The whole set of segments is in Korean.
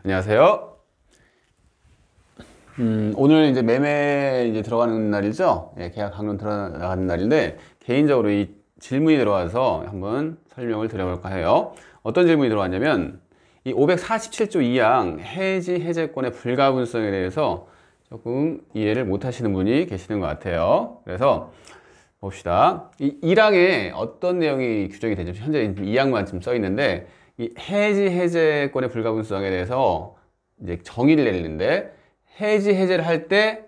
안녕하세요. 오늘 이제 매매 이제 들어가는 날이죠. 예, 계약 강론 들어가는 날인데 개인적으로 이 질문이 들어와서 한번 설명을 드려볼까 해요. 어떤 질문이 들어왔냐면 이 547조 2항 해지 해제권의 불가분성에 대해서 조금 이해를 못 하시는 분이 계시는 것 같아요. 그래서 봅시다. 이 1항에 어떤 내용이 규정이 되죠? 현재 2항만 지금 써 있는데 이 해지 해제권의 불가분성에 대해서 이제 정의를 내리는데 해지 해제를 할 때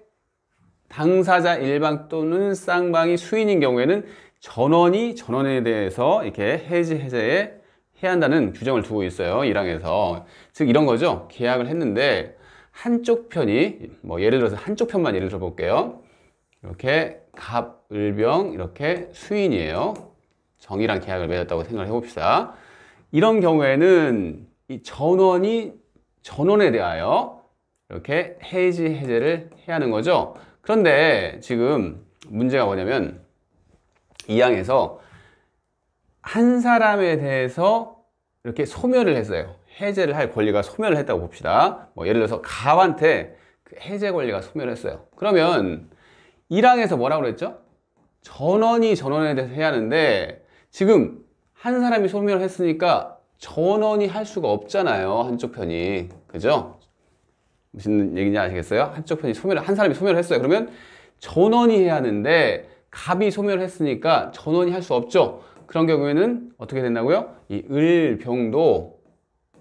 당사자 일방 또는 쌍방이 수인인 경우에는 전원에 대해서 이렇게 해지 해제에 해야 한다는 규정을 두고 있어요. 1항에서. 즉 이런 거죠. 계약을 했는데 한쪽 편이 뭐 예를 들어서 한쪽 편만 예를 들어 볼게요. 이렇게 갑, 을병 이렇게 수인이에요. 정이랑 계약을 맺었다고 생각을 해봅시다. 이런 경우에는 이 전원에 대하여 이렇게 해지 해제를 해야 하는 거죠. 그런데 지금 문제가 뭐냐면 이 항에서 한 사람에 대해서 이렇게 소멸을 했어요. 해제를 할 권리가 소멸을 했다고 봅시다. 뭐 예를 들어서 갑한테 그 해제 권리가 소멸을 했어요. 그러면 1항에서 뭐라고 그랬죠? 전원에 대해서 해야 하는데 지금 한 사람이 소멸을 했으니까 전원이 할 수가 없잖아요. 한쪽 편이. 그죠? 무슨 얘기인지 아시겠어요? 한쪽 편이 한 사람이 소멸을 했어요. 그러면 전원이 해야 하는데 갑이 소멸을 했으니까 전원이 할 수 없죠. 그런 경우에는 어떻게 된다고요? 이 을병도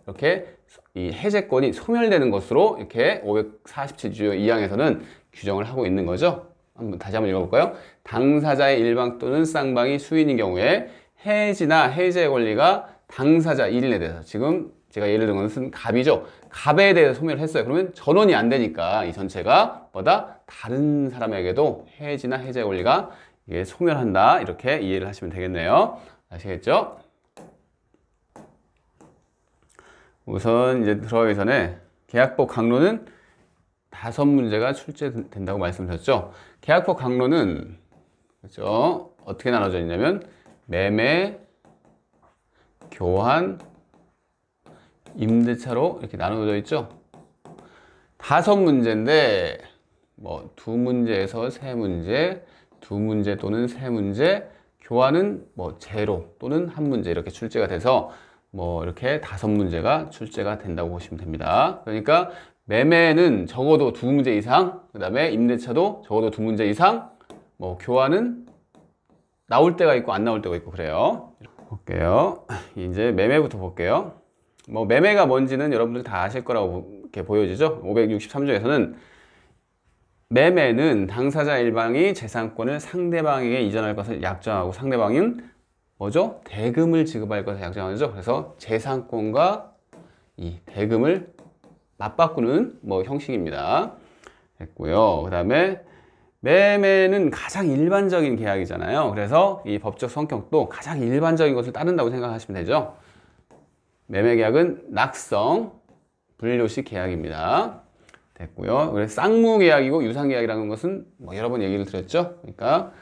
이렇게 이 해제권이 소멸되는 것으로 이렇게 547조 2항에서는 규정을 하고 있는 거죠. 다시 한번 읽어볼까요? 당사자의 일방 또는 쌍방이 수인인 경우에 해지나 해제의 권리가 당사자 1인에 대해서 지금 제가 예를 든 것은 갑이죠. 갑에 대해서 소멸을 했어요. 그러면 전원이 안 되니까 이 전체가 뭐다? 다른 사람에게도 해지나 해제의 권리가 이게 소멸한다. 이렇게 이해를 하시면 되겠네요. 아시겠죠? 우선 이제 들어가기 전에 계약법 강론은 5문제가 출제된다고 말씀드렸죠. 계약법 강론은 그렇죠? 어떻게 나눠져 있냐면 매매, 교환, 임대차로 이렇게 나눠져 있죠. 5문제인데 뭐 2문제에서 3문제, 2문제 또는 3문제, 교환은 뭐 0 또는 1문제 이렇게 출제가 돼서 뭐 이렇게 5문제가 출제가 된다고 보시면 됩니다. 그러니까 매매는 적어도 2문제 이상, 그 다음에 임대차도 적어도 2문제 이상, 뭐 교환은 나올 때가 있고 안 나올 때가 있고 그래요. 볼게요. 이제 매매부터 볼게요. 뭐 매매가 뭔지는 여러분들 다 아실 거라고 이렇게 보여지죠. 563조에서는 매매는 당사자 일방이 재산권을 상대방에게 이전할 것을 약정하고 상대방은 뭐죠? 대금을 지급할 것을 약정하죠. 그래서 재산권과 이 대금을 맞바꾸는 뭐 형식입니다. 됐고요. 그 다음에 매매는 가장 일반적인 계약이잖아요. 그래서 이 법적 성격도 가장 일반적인 것을 따른다고 생각하시면 되죠. 매매 계약은 낙성, 분료식 계약입니다. 됐고요. 그래서 쌍무 계약이고 유상 계약이라는 것은 뭐 여러 번 얘기를 드렸죠. 그러니까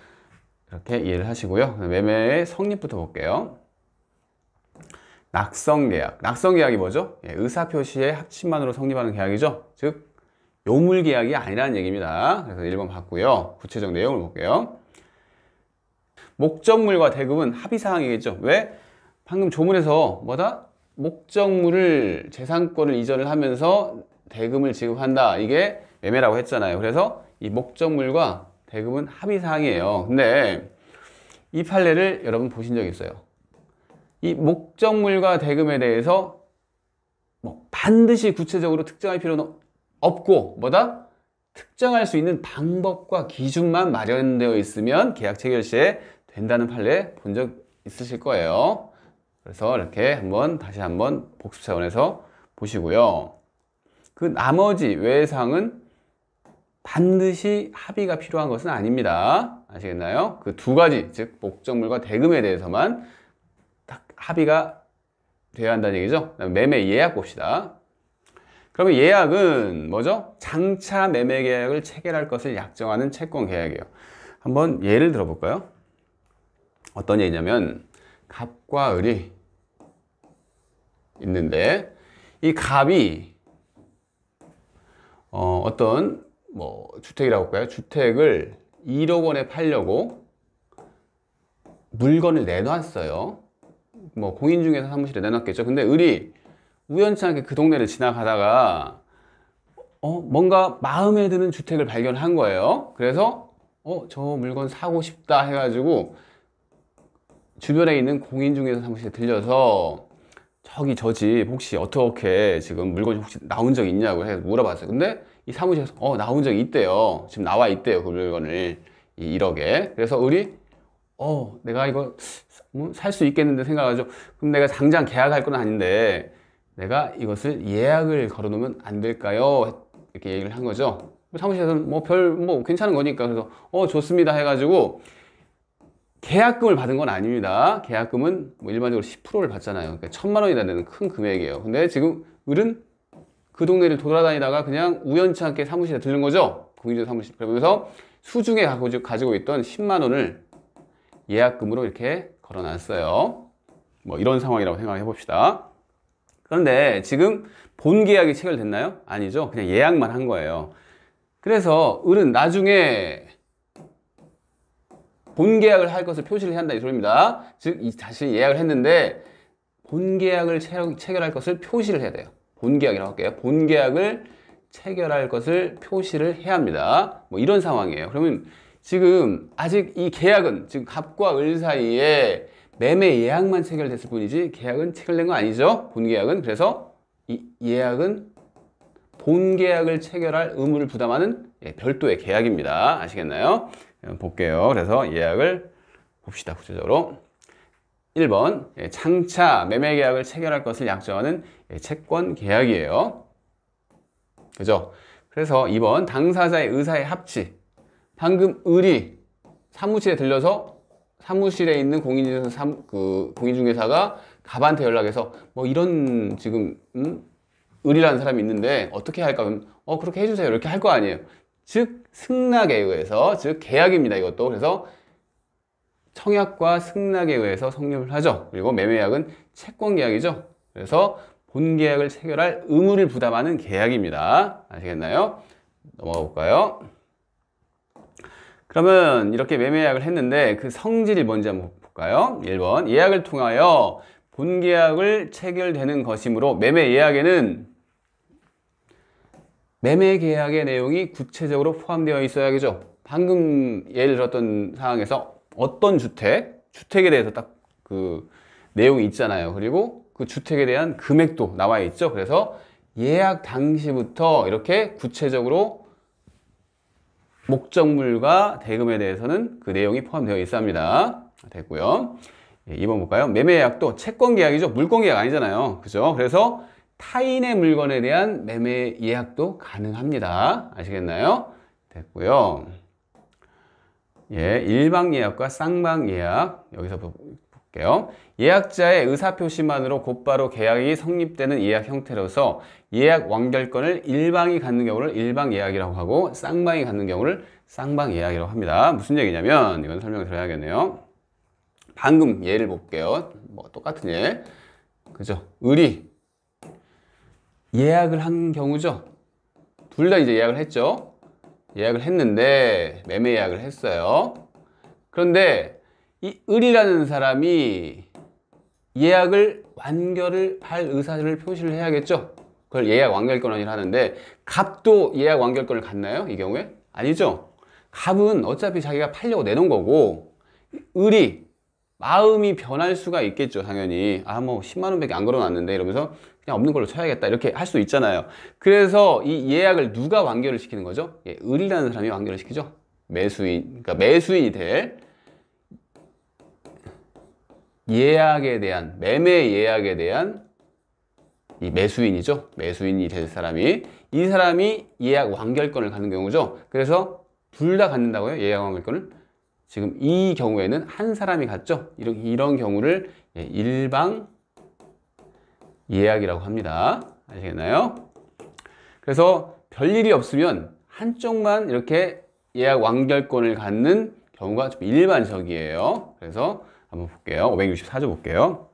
이렇게 이해를 하시고요. 매매의 성립부터 볼게요. 낙성 계약. 낙성 계약이 뭐죠? 예, 의사표시의 합치만으로 성립하는 계약이죠. 즉 요물 계약이 아니라는 얘기입니다. 그래서 1번 봤고요. 구체적 내용을 볼게요. 목적물과 대금은 합의사항이겠죠. 왜? 방금 조문에서 뭐다? 목적물을 재산권을 이전을 하면서 대금을 지급한다. 이게 매매라고 했잖아요. 그래서 이 목적물과 대금은 합의사항이에요. 근데 이 판례를 여러분 보신 적 있어요? 이 목적물과 대금에 대해서 뭐 반드시 구체적으로 특정할 필요는 없고 뭐다? 특정할 수 있는 방법과 기준만 마련되어 있으면 계약 체결 시에 된다는 판례 본 적 있으실 거예요. 그래서 이렇게 다시 한번 복습 차원에서 보시고요. 그 나머지 외상은 반드시 합의가 필요한 것은 아닙니다. 아시겠나요? 그 2가지, 즉 목적물과 대금에 대해서만 딱 합의가 되어야 한다는 얘기죠. 매매 예약 봅시다. 그러면 예약은 뭐죠? 장차 매매 계약을 체결할 것을 약정하는 채권 계약이에요. 한번 예를 들어볼까요? 어떤 얘기냐면 갑과 을이 있는데 이 갑이 어떤 뭐 주택이라고 할까요? 주택을 1억 원에 팔려고 물건을 내놨어요. 뭐 공인중개사 사무실에 내놨겠죠. 근데 을이 우연치 않게 그 동네를 지나가다가 뭔가 마음에 드는 주택을 발견한 거예요. 그래서 저 물건 사고 싶다 해가지고 주변에 있는 공인중개사 사무실에 들려서 저기 저 집 혹시 어떻게 지금 물건이 혹시 나온 적 있냐고 해서 물어봤어요. 근데 이 사무실에서 나온 적이 있대요. 지금 나와 있대요. 그 물건을 이 1억에. 그래서 을이 내가 이거 살 수 있겠는데 생각하죠. 그럼 내가 당장 계약할 건 아닌데 내가 이것을 예약을 걸어 놓으면 안 될까요? 이렇게 얘기를 한 거죠. 사무실에서는 뭐 괜찮은 거니까 그래서 좋습니다 해가지고 계약금을 받은 건 아닙니다. 계약금은 뭐 일반적으로 10%를 받잖아요. 그러니까 1,000만 원이나 되는 큰 금액이에요. 근데 지금 을은 그 동네를 돌아다니다가 그냥 우연치 않게 사무실에 들른 거죠. 공인중개사 사무실. 그러면서 수중에 가지고 있던 10만 원을 예약금으로 이렇게 걸어놨어요. 뭐 이런 상황이라고 생각해 봅시다. 그런데 지금 본 계약이 체결됐나요? 아니죠. 그냥 예약만 한 거예요. 그래서 을은 나중에 본 계약을 할 것을 표시를 해야 한다 이 소리입니다. 즉 자신이 예약을 했는데 본 계약을 체결할 것을 표시를 해야 돼요. 본 계약이라고 할게요. 본 계약을 체결할 것을 표시를 해야 합니다. 뭐 이런 상황이에요. 그러면 지금 아직 이 계약은 지금 갑과 을 사이에 매매 예약만 체결됐을 뿐이지 계약은 체결된 거 아니죠. 본 계약은. 그래서 이 예약은 본 계약을 체결할 의무를 부담하는 별도의 계약입니다. 아시겠나요? 볼게요. 그래서 예약을 봅시다. 구체적으로 1번 장차 매매 계약을 체결할 것을 약정하는 채권 계약이에요. 그죠? 그래서 2번 당사자의 의사의 합치. 방금 을이 사무실에 들려서 사무실에 있는 공인중개사가 갑한테 연락해서 뭐 이런 지금 을이라는 사람이 있는데 어떻게 할까? 그럼 그렇게 해주세요. 이렇게 할 거 아니에요. 즉 승낙에 의해서, 즉 계약입니다. 이것도. 그래서 청약과 승낙에 의해서 성립을 하죠. 그리고 매매계약은 채권계약이죠. 그래서 본계약을 체결할 의무를 부담하는 계약입니다. 아시겠나요? 넘어가 볼까요? 그러면 이렇게 매매계약을 했는데 그 성질이 뭔지 한번 볼까요? 1번 예약을 통하여 본계약을 체결되는 것이므로 매매계약에는 매매계약의 내용이 구체적으로 포함되어 있어야겠죠. 방금 예를 들었던 상황에서 어떤 주택에 대해서 딱 그 내용이 있잖아요. 그리고 그 주택에 대한 금액도 나와 있죠. 그래서 예약 당시부터 이렇게 구체적으로 목적물과 대금에 대해서는 그 내용이 포함되어 있어야 합니다. 됐고요. 2번 볼까요? 매매계약도 채권계약이죠. 물권계약 아니잖아요. 그죠? 그래서 타인의 물건에 대한 매매 예약도 가능합니다. 아시겠나요? 됐고요. 일방 예약과 쌍방 예약 여기서 볼게요. 예약자의 의사표시만으로 곧바로 계약이 성립되는 예약 형태로서 예약 완결권을 일방이 갖는 경우를 일방 예약이라고 하고 쌍방이 갖는 경우를 쌍방 예약이라고 합니다. 무슨 얘기냐면 이건 설명을 드려야겠네요. 방금 예를 볼게요. 뭐 똑같은 예. 그죠? 을이 예약을 한 경우죠. 둘 다 이제 예약을 했죠. 예약을 했는데 매매 예약을 했어요. 그런데 이 을이라는 사람이 예약을 완결을 할 의사를 표시를 해야겠죠. 그걸 예약 완결권이라 하는데 갑도 예약 완결권을 갖나요? 이 경우에? 아니죠. 갑은 어차피 자기가 팔려고 내놓은 거고 을이 마음이 변할 수가 있겠죠. 당연히 뭐 10만 원밖에 안 걸어놨는데 이러면서 그냥 없는 걸로 쳐야겠다 이렇게 할 수 있잖아요. 그래서 이 예약을 누가 완결을 시키는 거죠? 을이라는 사람이 완결을 시키죠. 그러니까 매수인이 될 예약에 대한 매매 예약에 대한 이 매수인이죠. 매수인이 될 사람이 이 사람이 예약 완결권을 갖는 경우죠. 그래서 둘 다 갖는다고요. 예약 완결권을. 지금 이 경우에는 한 사람이 갖죠. 이런 경우를 일방 예약이라고 합니다. 아시겠나요? 그래서 별일이 없으면 한쪽만 이렇게 예약 완결권을 갖는 경우가 좀 일반적이에요. 그래서 한번 볼게요. 564조 볼게요.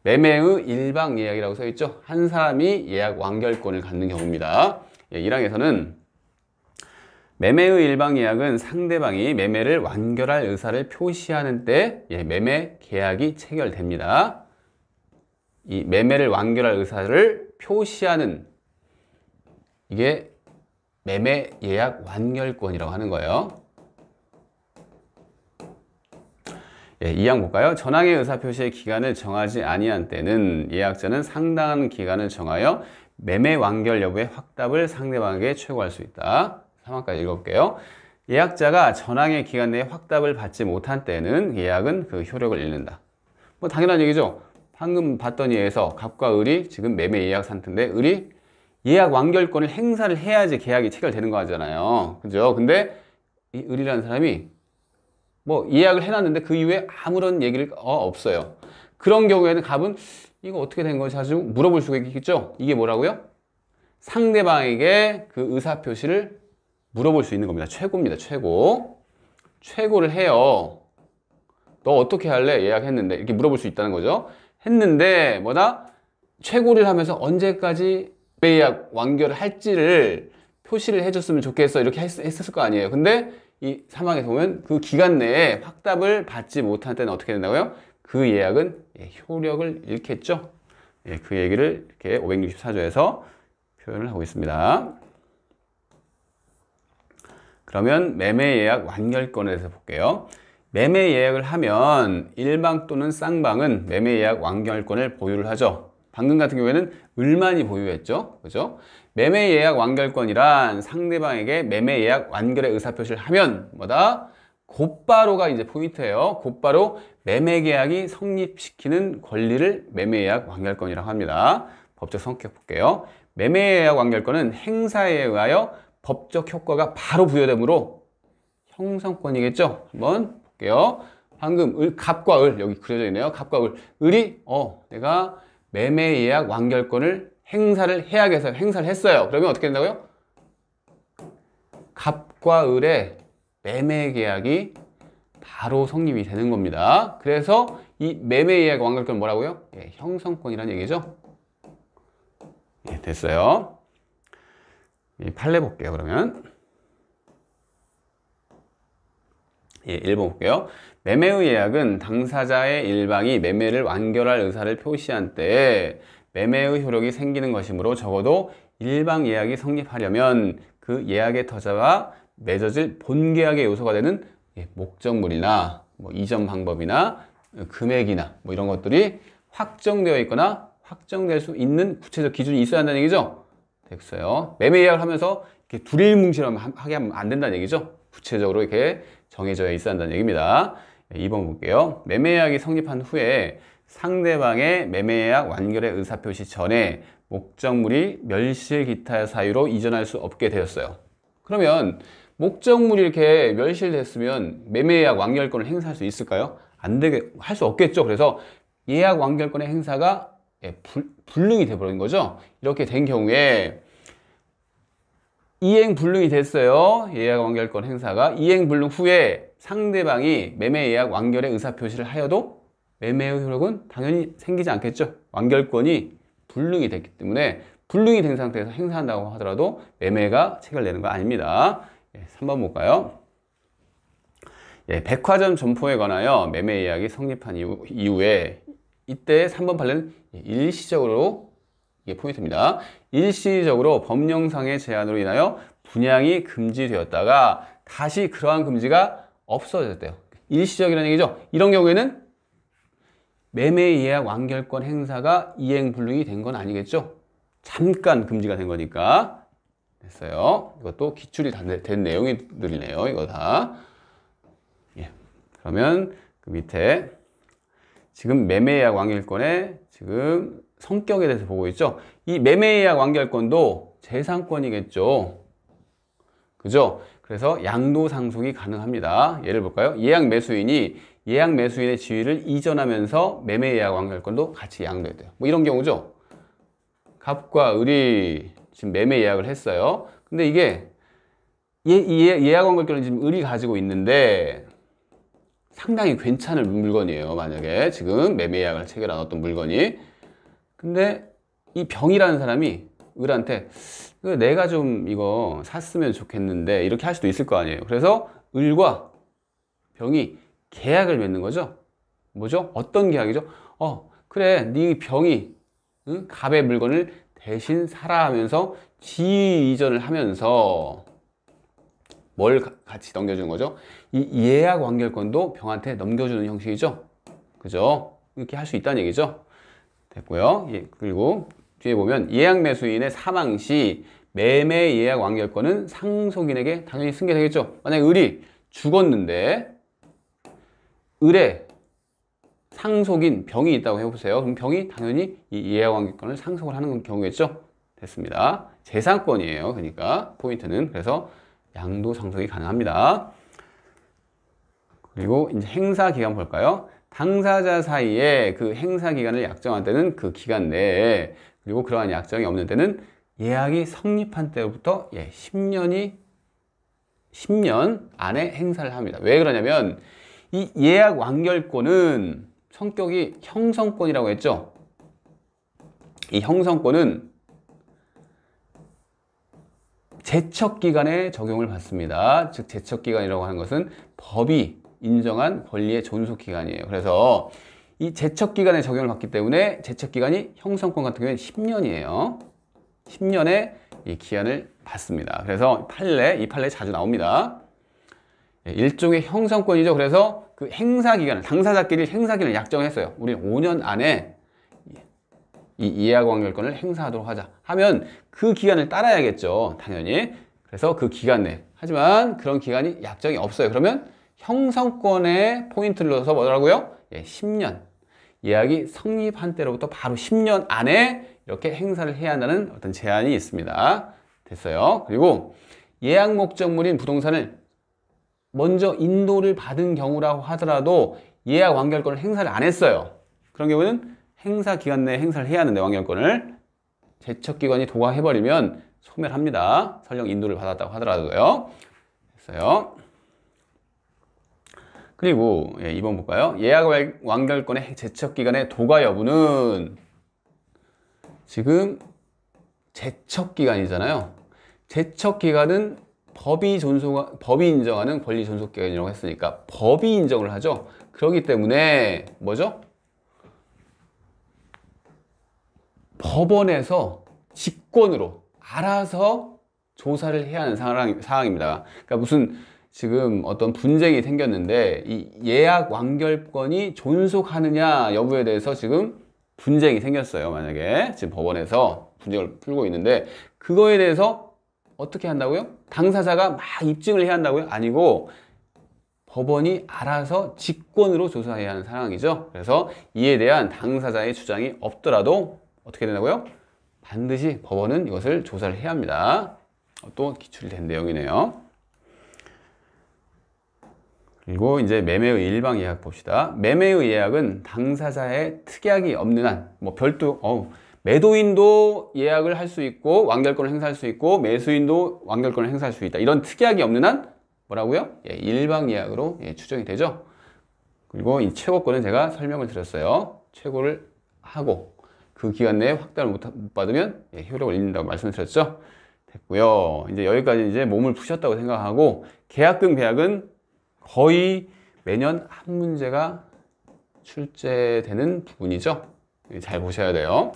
매매의 일방 예약이라고 써 있죠. 한 사람이 예약 완결권을 갖는 경우입니다. 1항에서는 매매의 일방 예약은 상대방이 매매를 완결할 의사를 표시하는 때 매매 계약이 체결됩니다. 이 매매를 완결할 의사를 표시하는 이게 매매 예약 완결권이라고 하는 거예요. 2항 볼까요? 전항의 의사표시의 기간을 정하지 아니한 때는 예약자는 상당한 기간을 정하여 매매 완결 여부의 확답을 상대방에게 최고할 수 있다. 3항까지 읽어볼게요. 예약자가 전항의 기간 내에 확답을 받지 못한 때는 예약은 그 효력을 잃는다. 뭐 당연한 얘기죠. 방금 봤던 예에서 갑과 을이 지금 매매 예약 상태인데 을이 예약 완결권을 행사를 해야지 계약이 체결되는 거 하잖아요. 그죠? 근데 이 을이라는 사람이 뭐 예약을 해놨는데 그 이후에 아무런 얘기를 없어요. 그런 경우에는 갑은 이거 어떻게 된 거지? 사실 물어볼 수가 있겠죠? 이게 뭐라고요? 상대방에게 그 의사표시를 물어볼 수 있는 겁니다. 최고입니다. 최고. 최고를 해요. 너 어떻게 할래? 예약했는데. 이렇게 물어볼 수 있다는 거죠. 했는데 뭐다? 최고를 하면서 언제까지 예약 완결을 할지를 표시를 해줬으면 좋겠어. 이렇게 했었을 거 아니에요. 근데 이 사망에서 보면 그 기간 내에 확답을 받지 못한 때는 어떻게 된다고요? 그 예약은 효력을 잃겠죠. 그 얘기를 이렇게 564조에서 표현을 하고 있습니다. 그러면 매매 예약 완결권에 대해서 볼게요. 매매 예약을 하면 일방 또는 쌍방은 매매 예약 완결권을 보유를 하죠. 방금 같은 경우에는 을만이 보유했죠. 그죠? 매매 예약 완결권이란 상대방에게 매매 예약 완결의 의사표시를 하면 뭐다? 곧바로가 이제 포인트예요. 곧바로 매매 계약이 성립시키는 권리를 매매 예약 완결권이라고 합니다. 법적 성격 볼게요. 매매 예약 완결권은 행사에 의하여 법적 효과가 바로 부여되므로 형성권이겠죠. 한번 볼게요. 방금 갑과 을 여기 그려져 있네요. 갑과 을이 내가 매매 예약 완결권을 행사를 해야겠어요. 행사를 했어요. 그러면 어떻게 된다고요? 갑과 을의 매매 계약이 바로 성립이 되는 겁니다. 그래서 이 매매 예약 완결권 뭐라고요? 형성권이라는 얘기죠. 됐어요. 판례 볼게요. 그러면 1번 볼게요. 매매의 예약은 당사자의 일방이 매매를 완결할 의사를 표시한 때에 매매의 효력이 생기는 것이므로 적어도 일방 예약이 성립하려면 그 예약의 터자와 맺어질 본계약의 요소가 되는 목적물이나 뭐 이전 방법이나 금액이나 뭐 이런 것들이 확정되어 있거나 확정될 수 있는 구체적 기준이 있어야 한다는 얘기죠. 됐어요. 매매 예약을 하면서 이렇게 두리뭉실하게 하면 안 된다는 얘기죠. 구체적으로 이렇게 정해져 있어야 한다는 얘기입니다. 2번 볼게요. 매매 예약이 성립한 후에 상대방의 매매 예약 완결의 의사표시 전에 목적물이 멸실 기타 사유로 이전할 수 없게 되었어요. 그러면 목적물이 이렇게 멸실됐으면 매매 예약 완결권을 행사할 수 있을까요? 안 되게 할 수 없겠죠. 그래서 예약 완결권의 행사가 불능이 돼버린 거죠. 이렇게 된 경우에 이행 불능이 됐어요. 예약 완결권 행사가 이행 불능 후에 상대방이 매매 예약 완결의 의사표시를 하여도 매매의 효력은 당연히 생기지 않겠죠. 완결권이 불능이 됐기 때문에 불능이 된 상태에서 행사한다고 하더라도 매매가 체결되는 거 아닙니다. 3번 볼까요? 백화점 점포에 관하여 매매 예약이 성립한 이후에 이때 3번 판례는 일시적으로 이게 포인트입니다. 일시적으로 법령상의 제한으로 인하여 분양이 금지되었다가 다시 그러한 금지가 없어졌대요. 일시적이라는 얘기죠. 이런 경우에는 매매 예약 완결권 행사가 이행 불능이 된 건 아니겠죠. 잠깐 금지가 된 거니까. 됐어요. 이것도 기출이 다 된 내용들이네요. 이거 다. 그러면 그 밑에 지금 매매 예약 완결권의 지금 성격에 대해서 보고 있죠. 이 매매 예약 완결권도 재산권이겠죠. 그죠? 그래서 양도상속이 가능합니다. 예를 볼까요? 예약 매수인이 예약 매수인의 지위를 이전하면서 매매 예약 완결권도 같이 양도해야 뭐 이런 경우죠. 갑과 을이 지금 매매 예약을 했어요. 근데 이게 예약 완결권은 지금 을이 가지고 있는데 상당히 괜찮은 물건이에요. 만약에 지금 매매 예약을 체결한 어떤 물건이. 근데 이 병이라는 사람이 을한테 내가 좀 이거 샀으면 좋겠는데 이렇게 할 수도 있을 거 아니에요. 그래서 을과 병이 계약을 맺는 거죠. 뭐죠? 어떤 계약이죠? 그래, 네 병이 응? 갑의 물건을 대신 사라 하면서 지위 이전을 하면서 뭘 같이 넘겨주는 거죠? 이 예약 완결권도 병한테 넘겨주는 형식이죠. 그죠? 이렇게 할 수 있다는 얘기죠. 됐고요. 예, 그리고 뒤에 보면 예약 매수인의 사망 시 매매 예약 완결권은 상속인에게 당연히 승계되겠죠. 만약에 을이 죽었는데 을에 상속인 병이 있다고 해보세요. 그럼 병이 당연히 이 예약 완결권을 상속을 하는 경우겠죠. 됐습니다. 재산권이에요. 그러니까 포인트는 그래서 양도 상속이 가능합니다. 그리고 이제 행사 기간 볼까요? 당사자 사이에 그 행사 기간을 약정한 때는 그 기간 내에, 그리고 그러한 약정이 없는 때는 예약이 성립한 때부터 10년 안에 행사를 합니다. 왜 그러냐면 이 예약 완결권은 성격이 형성권이라고 했죠. 이 형성권은 제척기간에 적용을 받습니다. 즉 제척기간이라고 하는 것은 법이 인정한 권리의 존속기간이에요. 그래서 이 제척기간에 적용을 받기 때문에 제척기간이 형성권 같은 경우에는 10년이에요. 10년의 이 기한을 받습니다. 그래서 이 판례에 자주 나옵니다. 일종의 형성권이죠. 그래서 그 행사기간을, 당사자끼리 행사기간을 약정했어요. 우리는 5년 안에 이 예약 완결권을 행사하도록 하자 하면 그 기간을 따라야겠죠. 당연히. 그래서 그 기간 내. 하지만 그런 기간이 약정이 없어요. 그러면 형성권에 포인트를 넣어서 뭐라고요? 10년. 예약이 성립한 때로부터 바로 10년 안에 이렇게 행사를 해야 한다는 어떤 제한이 있습니다. 됐어요. 그리고 예약 목적물인 부동산을 먼저 인도를 받은 경우라고 하더라도 예약 완결권을 행사를 안 했어요. 그런 경우는 행사 기간 내에 행사를 해야 하는데 완결권을 제척기관이 도과해버리면 소멸합니다. 설령 인도를 받았다고 하더라도요. 됐어요. 그리고 2번 볼까요? 예약 완결권의 제척기간의 도과 여부는 지금 제척기간이잖아요. 제척기간은 법이 인정하는 권리 존속기간이라고 했으니까 법이 인정을 하죠. 그렇기 때문에 뭐죠? 법원에서 직권으로 알아서 조사를 해야 하는 상황입니다. 그러니까 무슨 지금 어떤 분쟁이 생겼는데 이 예약 완결권이 존속하느냐 여부에 대해서 지금 분쟁이 생겼어요. 만약에 지금 법원에서 분쟁을 풀고 있는데 그거에 대해서 어떻게 한다고요? 당사자가 막 입증을 해야 한다고요? 아니고 법원이 알아서 직권으로 조사해야 하는 상황이죠. 그래서 이에 대한 당사자의 주장이 없더라도 어떻게 된다고요? 반드시 법원은 이것을 조사를 해야 합니다. 또 기출이 된 내용이네요. 그리고 이제 매매의 일방 예약 봅시다. 매매의 예약은 당사자의 특약이 없는 한, 매도인도 예약을 할 수 있고 완결권을 행사할 수 있고 매수인도 완결권을 행사할 수 있다. 이런 특약이 없는 한 뭐라고요? 일방 예약으로 추정이 되죠. 그리고 이 최고권은 제가 설명을 드렸어요. 최고를 하고 그 기간 내에 확답을 못 받으면 효력을 잃는다고 말씀을 드렸죠. 됐고요. 이제 여기까지 이제 몸을 푸셨다고 생각하고 계약금 배약은 거의 매년 한 문제가 출제되는 부분이죠. 잘 보셔야 돼요.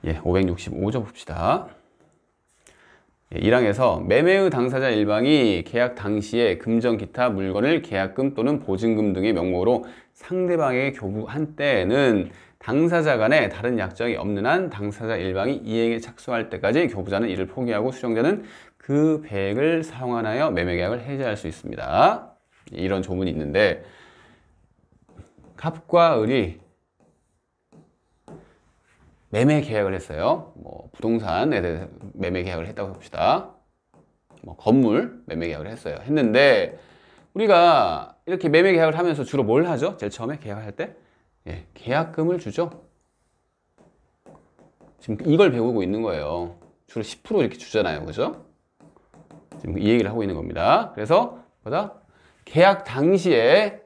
565조 봅시다. 1항에서 매매의 당사자 일방이 계약 당시에 금전 기타 물건을 계약금 또는 보증금 등의 명목으로 상대방에게 교부한 때에는 당사자 간에 다른 약정이 없는 한 당사자 일방이 이행에 착수할 때까지 교부자는 이를 포기하고 수령자는 그 배액을 사용하여 매매계약을 해지할 수 있습니다. 이런 조문이 있는데 갑과 을이 매매 계약을 했어요. 부동산에 대해서 매매 계약을 했다고 해봅시다. 건물 매매 계약을 했어요. 했는데 우리가 이렇게 매매 계약을 하면서 주로 뭘 하죠? 제일 처음에 계약을 할 때 계약금을 주죠. 지금 이걸 배우고 있는 거예요. 주로 10% 이렇게 주잖아요. 그죠? 지금 이 얘기를 하고 있는 겁니다. 그래서 계약 당시에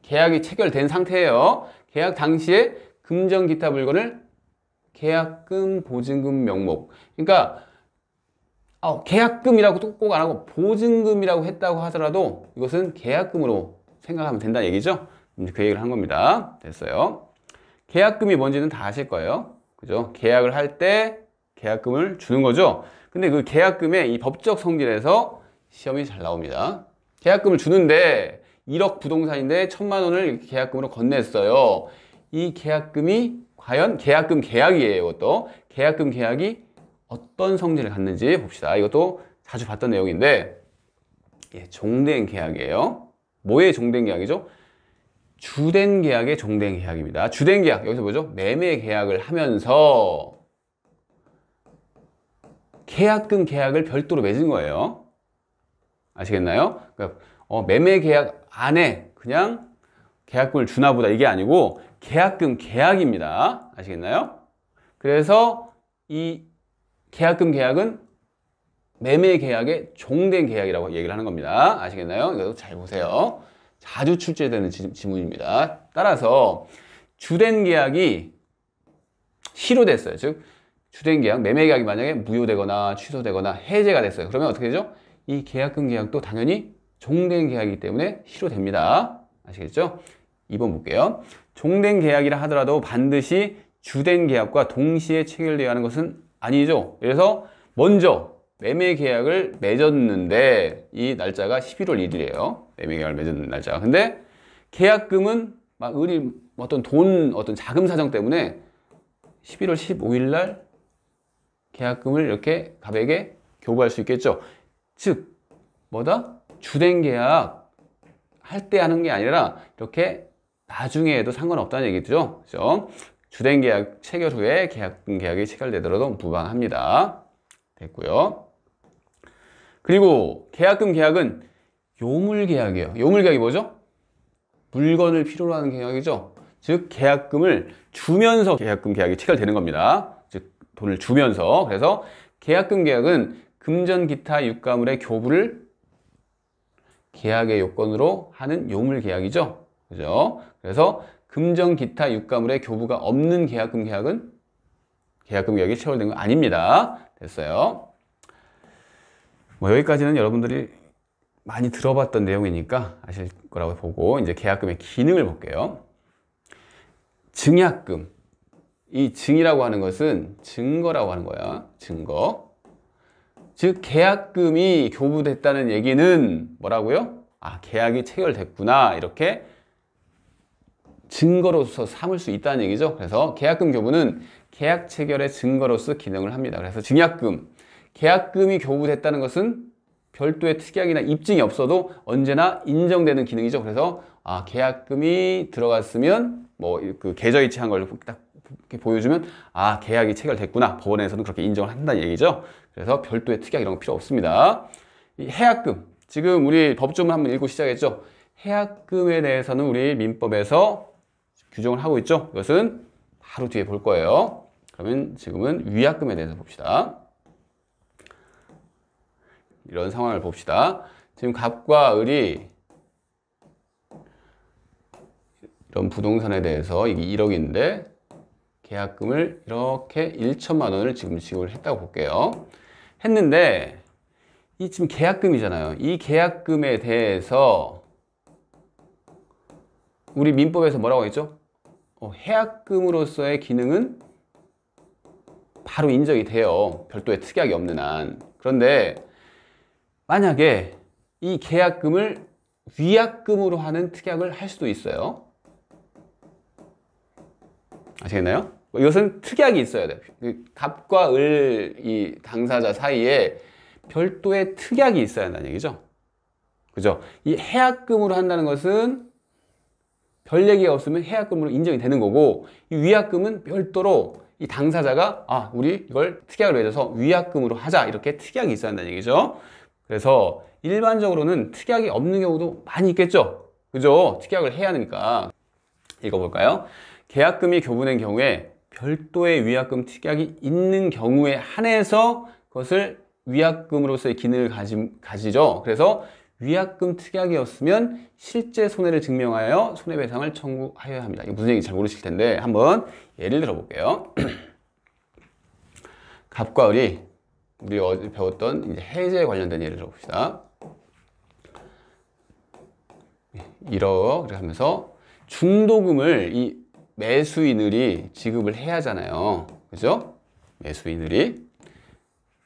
계약이 체결된 상태예요. 계약 당시에 금전 기타 물건을 계약금, 보증금 명목. 그러니까 계약금이라고 꼭 안 하고 보증금이라고 했다고 하더라도 이것은 계약금으로 생각하면 된다는 얘기죠. 그 얘기를 한 겁니다. 됐어요. 계약금이 뭔지는 다 아실 거예요. 그죠? 계약을 할 때 계약금을 주는 거죠. 근데 그 계약금의 이 법적 성질에서 시험이 잘 나옵니다. 계약금을 주는데 1억 부동산인데 1,000만 원을 이렇게 계약금으로 건넸어요. 이 계약금이 과연 계약금 계약이에요. 이것도 계약금 계약이 어떤 성질을 갖는지 봅시다. 이것도 자주 봤던 내용인데 종된 계약이에요. 뭐의 종된 계약이죠? 주된 계약의 종된 계약입니다. 주된 계약, 여기서 뭐죠? 매매 계약을 하면서 계약금 계약을 별도로 맺은 거예요. 아시겠나요? 그러니까 매매 계약 안에 그냥 계약금을 주나 보다 이게 아니고 계약금 계약입니다. 아시겠나요? 그래서 이 계약금 계약은 매매 계약의 종된 계약이라고 얘기를 하는 겁니다. 아시겠나요? 이거 잘 보세요. 자주 출제되는 지문입니다. 따라서 주된 계약이 실효됐어요. 즉 주된 계약, 매매 계약이 만약에 무효되거나 취소되거나 해제가 됐어요. 그러면 어떻게 되죠? 이 계약금 계약도 당연히 종된 계약이기 때문에 실효됩니다. 아시겠죠? 2번 볼게요. 종된 계약이라 하더라도 반드시 주된 계약과 동시에 체결되어야 하는 것은 아니죠. 그래서 먼저 매매 계약을 맺었는데 이 날짜가 11월 1일이에요. 매매 계약을 맺은 날짜가. 근데 계약금은 막 어떤 자금 사정 때문에 11월 15일 날 계약금을 이렇게 갑에게 교부할 수 있겠죠. 즉 뭐다? 주된 계약 할 때 하는 게 아니라 이렇게 나중에 해도 상관없다는 얘기죠. 그죠? 주된 계약 체결 후에 계약금 계약이 체결되더라도 무방합니다. 됐고요. 그리고 계약금 계약은 요물 계약이에요. 요물 계약이 뭐죠? 물건을 필요로 하는 계약이죠. 즉 계약금을 주면서 계약금 계약이 체결되는 겁니다. 즉 돈을 주면서. 그래서 계약금 계약은 금전 기타 유가물의 교부를 계약의 요건으로 하는 요물 계약이죠. 그죠? 그래서 금전 기타 유가물의 교부가 없는 계약금 계약은 계약금 계약이 체결된 건 아닙니다. 됐어요. 뭐 여기까지는 여러분들이 많이 들어봤던 내용이니까 아실 거라고 보고 이제 계약금의 기능을 볼게요. 증약금. 이 증이라고 하는 것은 증거라고 하는 거야. 증거. 즉 계약금이 교부됐다는 얘기는 뭐라고요? 계약이 체결됐구나 이렇게 증거로서 삼을 수 있다는 얘기죠. 그래서 계약금 교부는 계약 체결의 증거로서 기능을 합니다. 그래서 증약금, 계약금이 교부됐다는 것은 별도의 특약이나 입증이 없어도 언제나 인정되는 기능이죠. 그래서 계약금이 들어갔으면 뭐 그 계좌이체한 걸 딱 보여주면 계약이 체결됐구나. 법원에서는 그렇게 인정을 한다는 얘기죠. 그래서 별도의 특약 이런 거 필요 없습니다. 이 해약금, 지금 우리 법조문 한번 읽고 시작했죠. 해약금에 대해서는 우리 민법에서 규정을 하고 있죠. 이것은 바로 뒤에 볼 거예요. 그러면 지금은 위약금에 대해서 봅시다. 이런 상황을 봅시다. 지금 갑과 을이 이런 부동산에 대해서 이게 1억인데 계약금을 이렇게 1천만 원을 지금 지급을 했다고 볼게요. 했는데 이 지금 계약금이잖아요. 이 계약금에 대해서 우리 민법에서 뭐라고 했죠? 해약금으로서의 기능은 바로 인정이 돼요. 별도의 특약이 없는 한. 그런데 만약에 이 계약금을 위약금으로 하는 특약을 할 수도 있어요. 아시겠나요? 이것은 특약이 있어야 돼요. 갑과 을 이 당사자 사이에 별도의 특약이 있어야 한다는 얘기죠. 그죠? 이 해약금으로 한다는 것은 별 얘기가 없으면 해약금으로 인정이 되는 거고, 이 위약금은 별도로 이 당사자가 우리 이걸 특약을 맺어서 위약금으로 하자 이렇게 특약이 있어야 한다는 얘기죠. 그래서 일반적으로는 특약이 없는 경우도 많이 있겠죠. 그죠? 특약을 해야 하니까. 읽어볼까요? 계약금이 교부된 경우에 별도의 위약금 특약이 있는 경우에 한해서 그것을 위약금으로서의 기능을 가지죠. 그래서 위약금 특약이었으면 실제 손해를 증명하여 손해배상을 청구하여야 합니다. 이거 무슨 얘기인지 잘 모르실 텐데 한번 예를 들어 볼게요. 갑과 을이 우리 어제 배웠던 이제 해제에 관련된 예를 들어봅시다. 1억 이렇게 하면서 중도금을 이 매수인 을이 지급을 해야 하잖아요. 그죠? 매수인 을이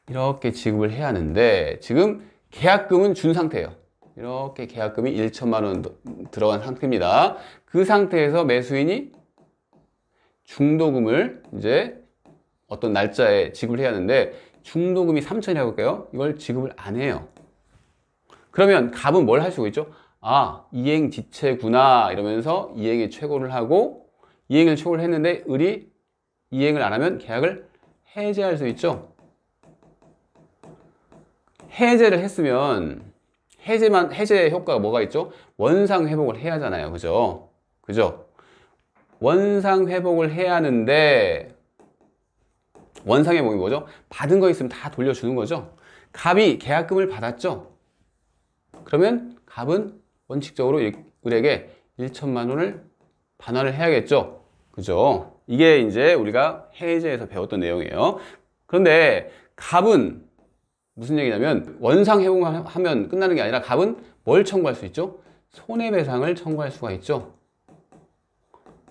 이렇게 지급을 해야 하는데 지금 계약금은 준 상태예요. 이렇게 계약금이 1천만 원 들어간 상태입니다. 그 상태에서 매수인이 중도금을 이제 어떤 날짜에 지급을 해야 하는데 중도금이 3천이라고 할게요. 이걸 지급을 안 해요. 그러면 갑은 뭘 할 수가 있죠? 아, 이행지체구나 이러면서 이행의 최고를 하고 이행을 최고를 했는데 을이 이행을 안 하면 계약을 해제할 수 있죠. 해제를 했으면 해제 효과가 뭐가 있죠? 원상 회복을 해야 하잖아요. 그죠? 그죠? 원상 회복을 해야 하는데 원상 회복이 뭐죠? 받은 거 있으면 다 돌려주는 거죠. 갑이 계약금을 받았죠. 그러면 갑은 원칙적으로 을에게 1천만 원을 반환을 해야겠죠. 그죠? 이게 이제 우리가 해제에서 배웠던 내용이에요. 그런데 갑은 무슨 얘기냐면 원상 회복하면 끝나는 게 아니라 갑은 뭘 청구할 수 있죠? 손해배상을 청구할 수가 있죠.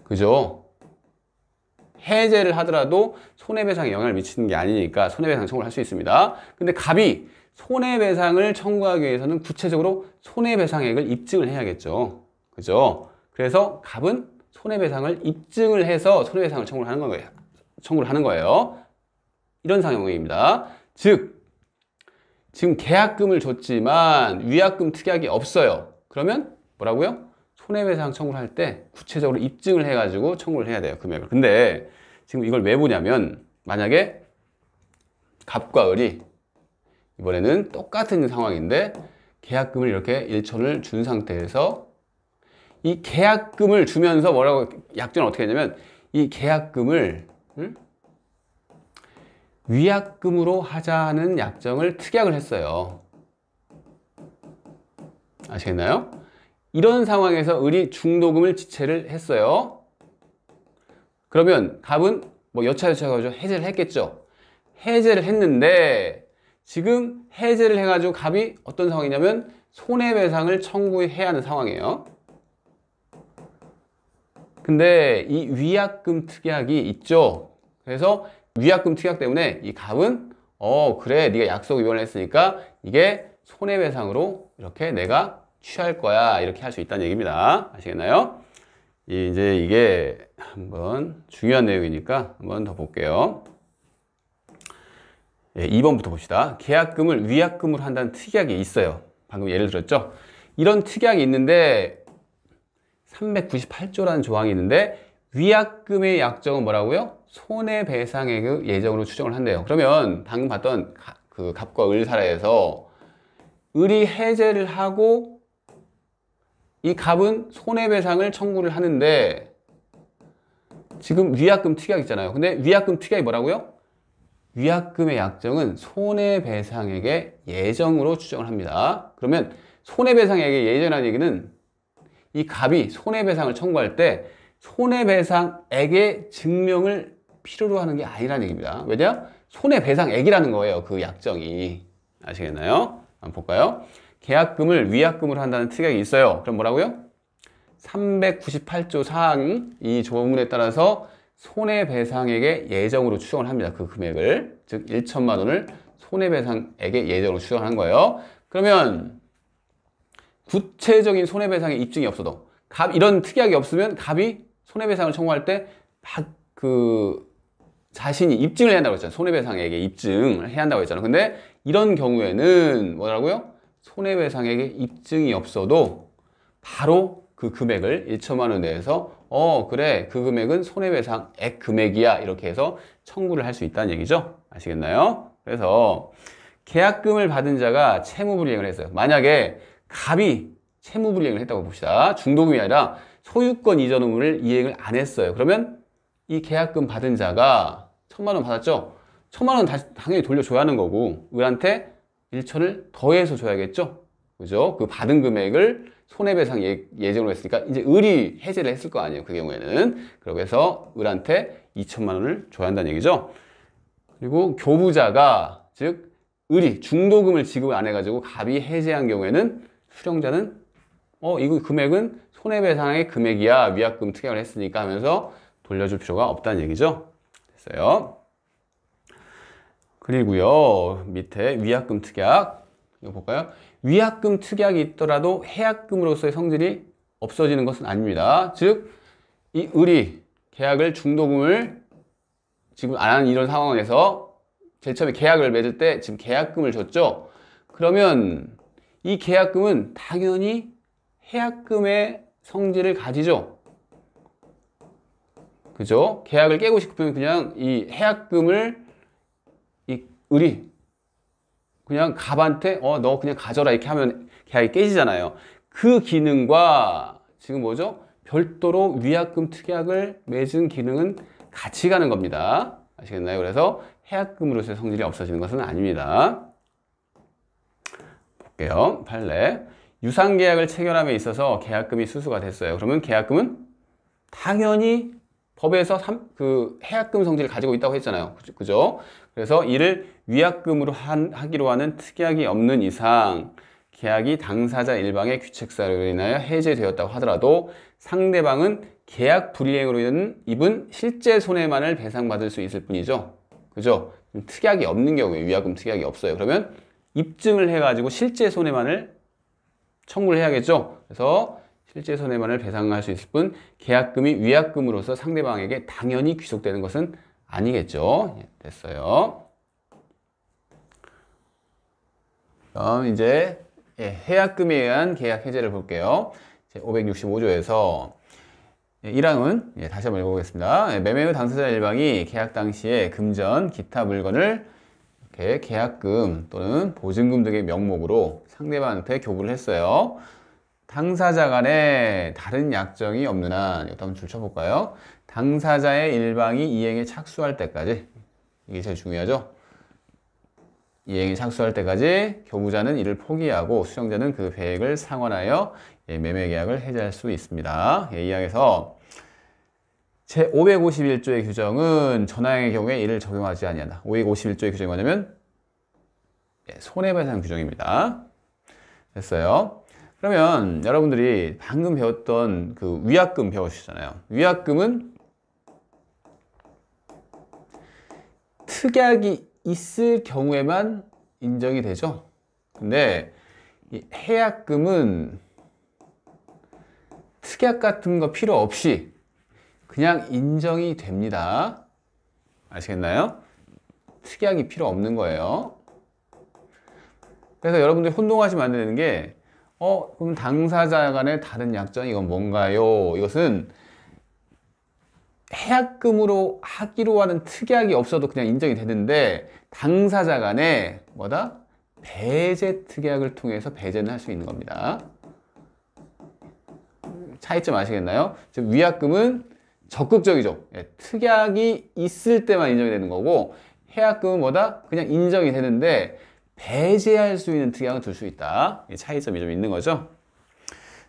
그죠? 해제를 하더라도 손해배상에 영향을 미치는 게 아니니까 손해배상 청구를 할 수 있습니다. 근데 갑이 손해배상을 청구하기 위해서는 구체적으로 손해배상액을 입증을 해야겠죠. 그죠? 그래서 갑은 손해배상을 입증을 해서 손해배상을 청구를 하는 거예요. 이런 상황입니다. 즉, 지금 계약금을 줬지만 위약금 특약이 없어요. 그러면 뭐라고요? 손해배상 청구를 할 때 구체적으로 입증을 해가지고 청구를 해야 돼요. 금액을. 근데 지금 이걸 왜 보냐면 만약에 갑과 을이 이번에는 똑같은 상황인데 계약금을 이렇게 1천을 준 상태에서 이 계약금을 주면서 뭐라고 약정을 어떻게 했냐면 이 계약금을 위약금으로 하자는 약정을 특약을 했어요. 아시겠나요? 이런 상황에서 을이 중도금을 지체를 했어요. 그러면 갑은 뭐 여차여차해가지고 해제를 했겠죠. 해제를 했는데 지금 해제를 해가지고 갑이 어떤 상황이냐면 손해배상을 청구해야 하는 상황이에요. 근데 이 위약금 특약이 있죠. 그래서 위약금 특약 때문에 이 갑은 그래 네가 약속 위반을 했으니까 이게 손해배상으로 이렇게 내가 취할 거야 이렇게 할 수 있다는 얘기입니다. 아시겠나요? 이제 이게 한번 중요한 내용이니까 한번 더 볼게요. 2번부터 봅시다. 계약금을 위약금으로 한다는 특약이 있어요. 방금 예를 들었죠? 이런 특약이 있는데 398조라는 조항이 있는데 위약금의 약정은 뭐라고요? 손해배상액의 예정으로 추정을 한대요. 그러면 방금 봤던 그 갑과 을 사례에서 을이 해제를 하고 이 갑은 손해배상을 청구를 하는데 지금 위약금 특약 있잖아요. 근데 위약금 특약이 뭐라고요? 위약금의 약정은 손해배상액의 예정으로 추정을 합니다. 그러면 손해배상액의 예정이라는 얘기는 이 갑이 손해배상을 청구할 때 손해배상액의 증명을 필요로 하는 게 아니라는 얘기입니다. 왜냐? 손해배상액이라는 거예요. 그 약정이. 아시겠나요? 한번 볼까요? 계약금을 위약금으로 한다는 특약이 있어요. 그럼 뭐라고요? 398조 사항 이 조문에 따라서 손해배상액의 예정으로 추정을 합니다. 그 금액을. 즉 1천만 원을 손해배상액의 예정으로 추정하는 거예요. 그러면 구체적인 손해배상의 입증이 없어도 이런 특약이 없으면 갑이 손해배상을 청구할 때 자신이 입증을 해야 한다고 했잖아요. 손해배상액의 입증을 해야 한다고 했잖아요. 근데 이런 경우에는 뭐라고요? 손해배상액의 입증이 없어도 바로 그 금액을 1천만 원 내에서 그래 그 금액은 손해배상액 금액이야 이렇게 해서 청구를 할 수 있다는 얘기죠. 아시겠나요? 그래서 계약금을 받은 자가 채무불이행을 했어요. 만약에 갑이 채무불이행을 했다고 봅시다. 중도금이 아니라 소유권 이전 의무를 이행을 안 했어요. 그러면 이 계약금 받은 자가 1,000만 원 받았죠? 1,000만 원 당연히 돌려줘야 하는 거고 을한테 1천을 더해서 줘야겠죠? 그죠? 그 받은 금액을 손해배상 예정으로 했으니까 이제 을이 해제를 했을 거 아니에요. 그 경우에는. 그렇게 해서 을한테 2천만 원을 줘야 한다는 얘기죠. 그리고 교부자가 즉 을이 중도금을 지급 안 해가지고 갑이 해지한 경우에는 수령자는 이거 금액은 손해배상의 금액이야, 위약금 특약을 했으니까 하면서 돌려줄 필요가 없다는 얘기죠. 됐어요. 그리고요 밑에 위약금 특약 이거 볼까요? 위약금 특약이 있더라도 해약금으로서의 성질이 없어지는 것은 아닙니다. 즉 이 을이 계약을 중도금을 지급 안 하는 이런 상황에서 제일 처음에 계약을 맺을 때 지금 계약금을 줬죠. 그러면 이 계약금은 당연히 해약금의 성질을 가지죠. 그죠? 계약을 깨고 싶으면 그냥 이 해약금을 이 을이 그냥 갑한테 너 그냥 가져라 이렇게 하면 계약이 깨지잖아요. 그 기능과 지금 뭐죠? 별도로 위약금 특약을 맺은 기능은 같이 가는 겁니다. 아시겠나요? 그래서 해약금으로서의 성질이 없어지는 것은 아닙니다. 볼게요. 판례. 유상계약을 체결함에 있어서 계약금이 수수가 됐어요. 그러면 계약금은 당연히 법에서 해약금 성질을 가지고 있다고 했잖아요. 그죠? 그래서 이를 위약금으로 하기로 하는 특약이 없는 이상 계약이 당사자 일방의 규칙사로 인하여 해제되었다고 하더라도 상대방은 계약 불이행으로 입은 실제 손해만을 배상받을 수 있을 뿐이죠. 그죠? 특약이 없는 경우에 위약금 특약이 없어요. 그러면 입증을 해가지고 실제 손해만을 청구를 해야겠죠. 그래서 실제 손해만을 배상할 수 있을 뿐 계약금이 위약금으로서 상대방에게 당연히 귀속되는 것은 아니겠죠. 됐어요. 그럼 이제 해약금에 의한 계약 해제를 볼게요. 565조에서 1항은 다시 한번 읽어보겠습니다. 매매 후 당사자 일방이 계약 당시에 금전, 기타 물건을 이렇게 계약금 또는 보증금 등의 명목으로 상대방한테 교부를 했어요. 당사자 간에 다른 약정이 없는 한, 이것도 한번 줄 쳐볼까요? 당사자의 일방이 이행에 착수할 때까지, 이게 제일 중요하죠? 이행에 착수할 때까지 교부자는 이를 포기하고 수령자는 그 계획을 상환하여 매매 계약을 해제할 수 있습니다. 이 항에서 제551조의 규정은 전항의 경우에 이를 적용하지 아니한다. 551조의 규정이 뭐냐면 손해배상 규정입니다. 됐어요. 그러면 여러분들이 방금 배웠던 그 위약금 배우셨잖아요. 위약금은 특약이 있을 경우에만 인정이 되죠. 근데 이 해약금은 특약 같은 거 필요 없이 그냥 인정이 됩니다. 아시겠나요? 특약이 필요 없는 거예요. 그래서 여러분들이 혼동하시면 안 되는 게 그럼 당사자 간의 다른 약정 이건 뭔가요? 이것은 해약금으로 하기로 하는 특약이 없어도 그냥 인정이 되는데 당사자 간에 뭐다? 배제 특약을 통해서 배제는 할 수 있는 겁니다. 차이점 아시겠나요? 즉 위약금은 적극적이죠. 특약이 있을 때만 인정이 되는 거고 해약금은 뭐다? 그냥 인정이 되는데 배제할 수 있는 특약은 둘 수 있다. 차이점이 좀 있는 거죠.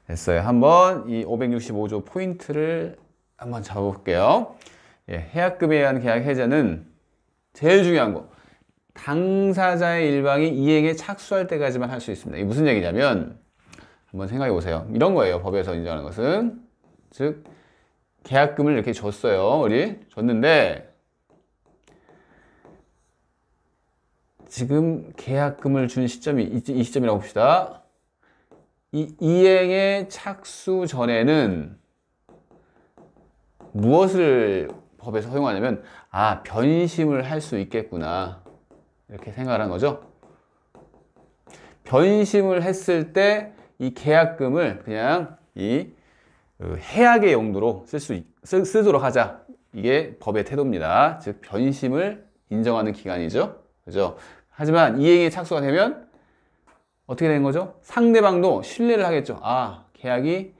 됐어요. 한번 이 565조 포인트를 한번 잡아볼게요. 해약금에 의한 계약 해제는 제일 중요한 거 당사자의 일방이 이행에 착수할 때까지만 할 수 있습니다. 이게 무슨 얘기냐면 한번 생각해 보세요. 이런 거예요. 법에서 인정하는 것은 즉 계약금을 이렇게 줬어요. 우리 줬는데 지금 계약금을 준 시점이 이 시점이라고 봅시다. 이 이행에 착수 전에는 무엇을 법에서 허용하냐면 변심을 할 수 있겠구나 이렇게 생각을 한 거죠. 변심을 했을 때 이 계약금을 그냥 이 해약의 용도로 쓰도록 하자. 이게 법의 태도입니다. 즉 변심을 인정하는 기간이죠. 그죠? 하지만 이행에 착수가 되면 어떻게 되는 거죠? 상대방도 신뢰를 하겠죠. 계약이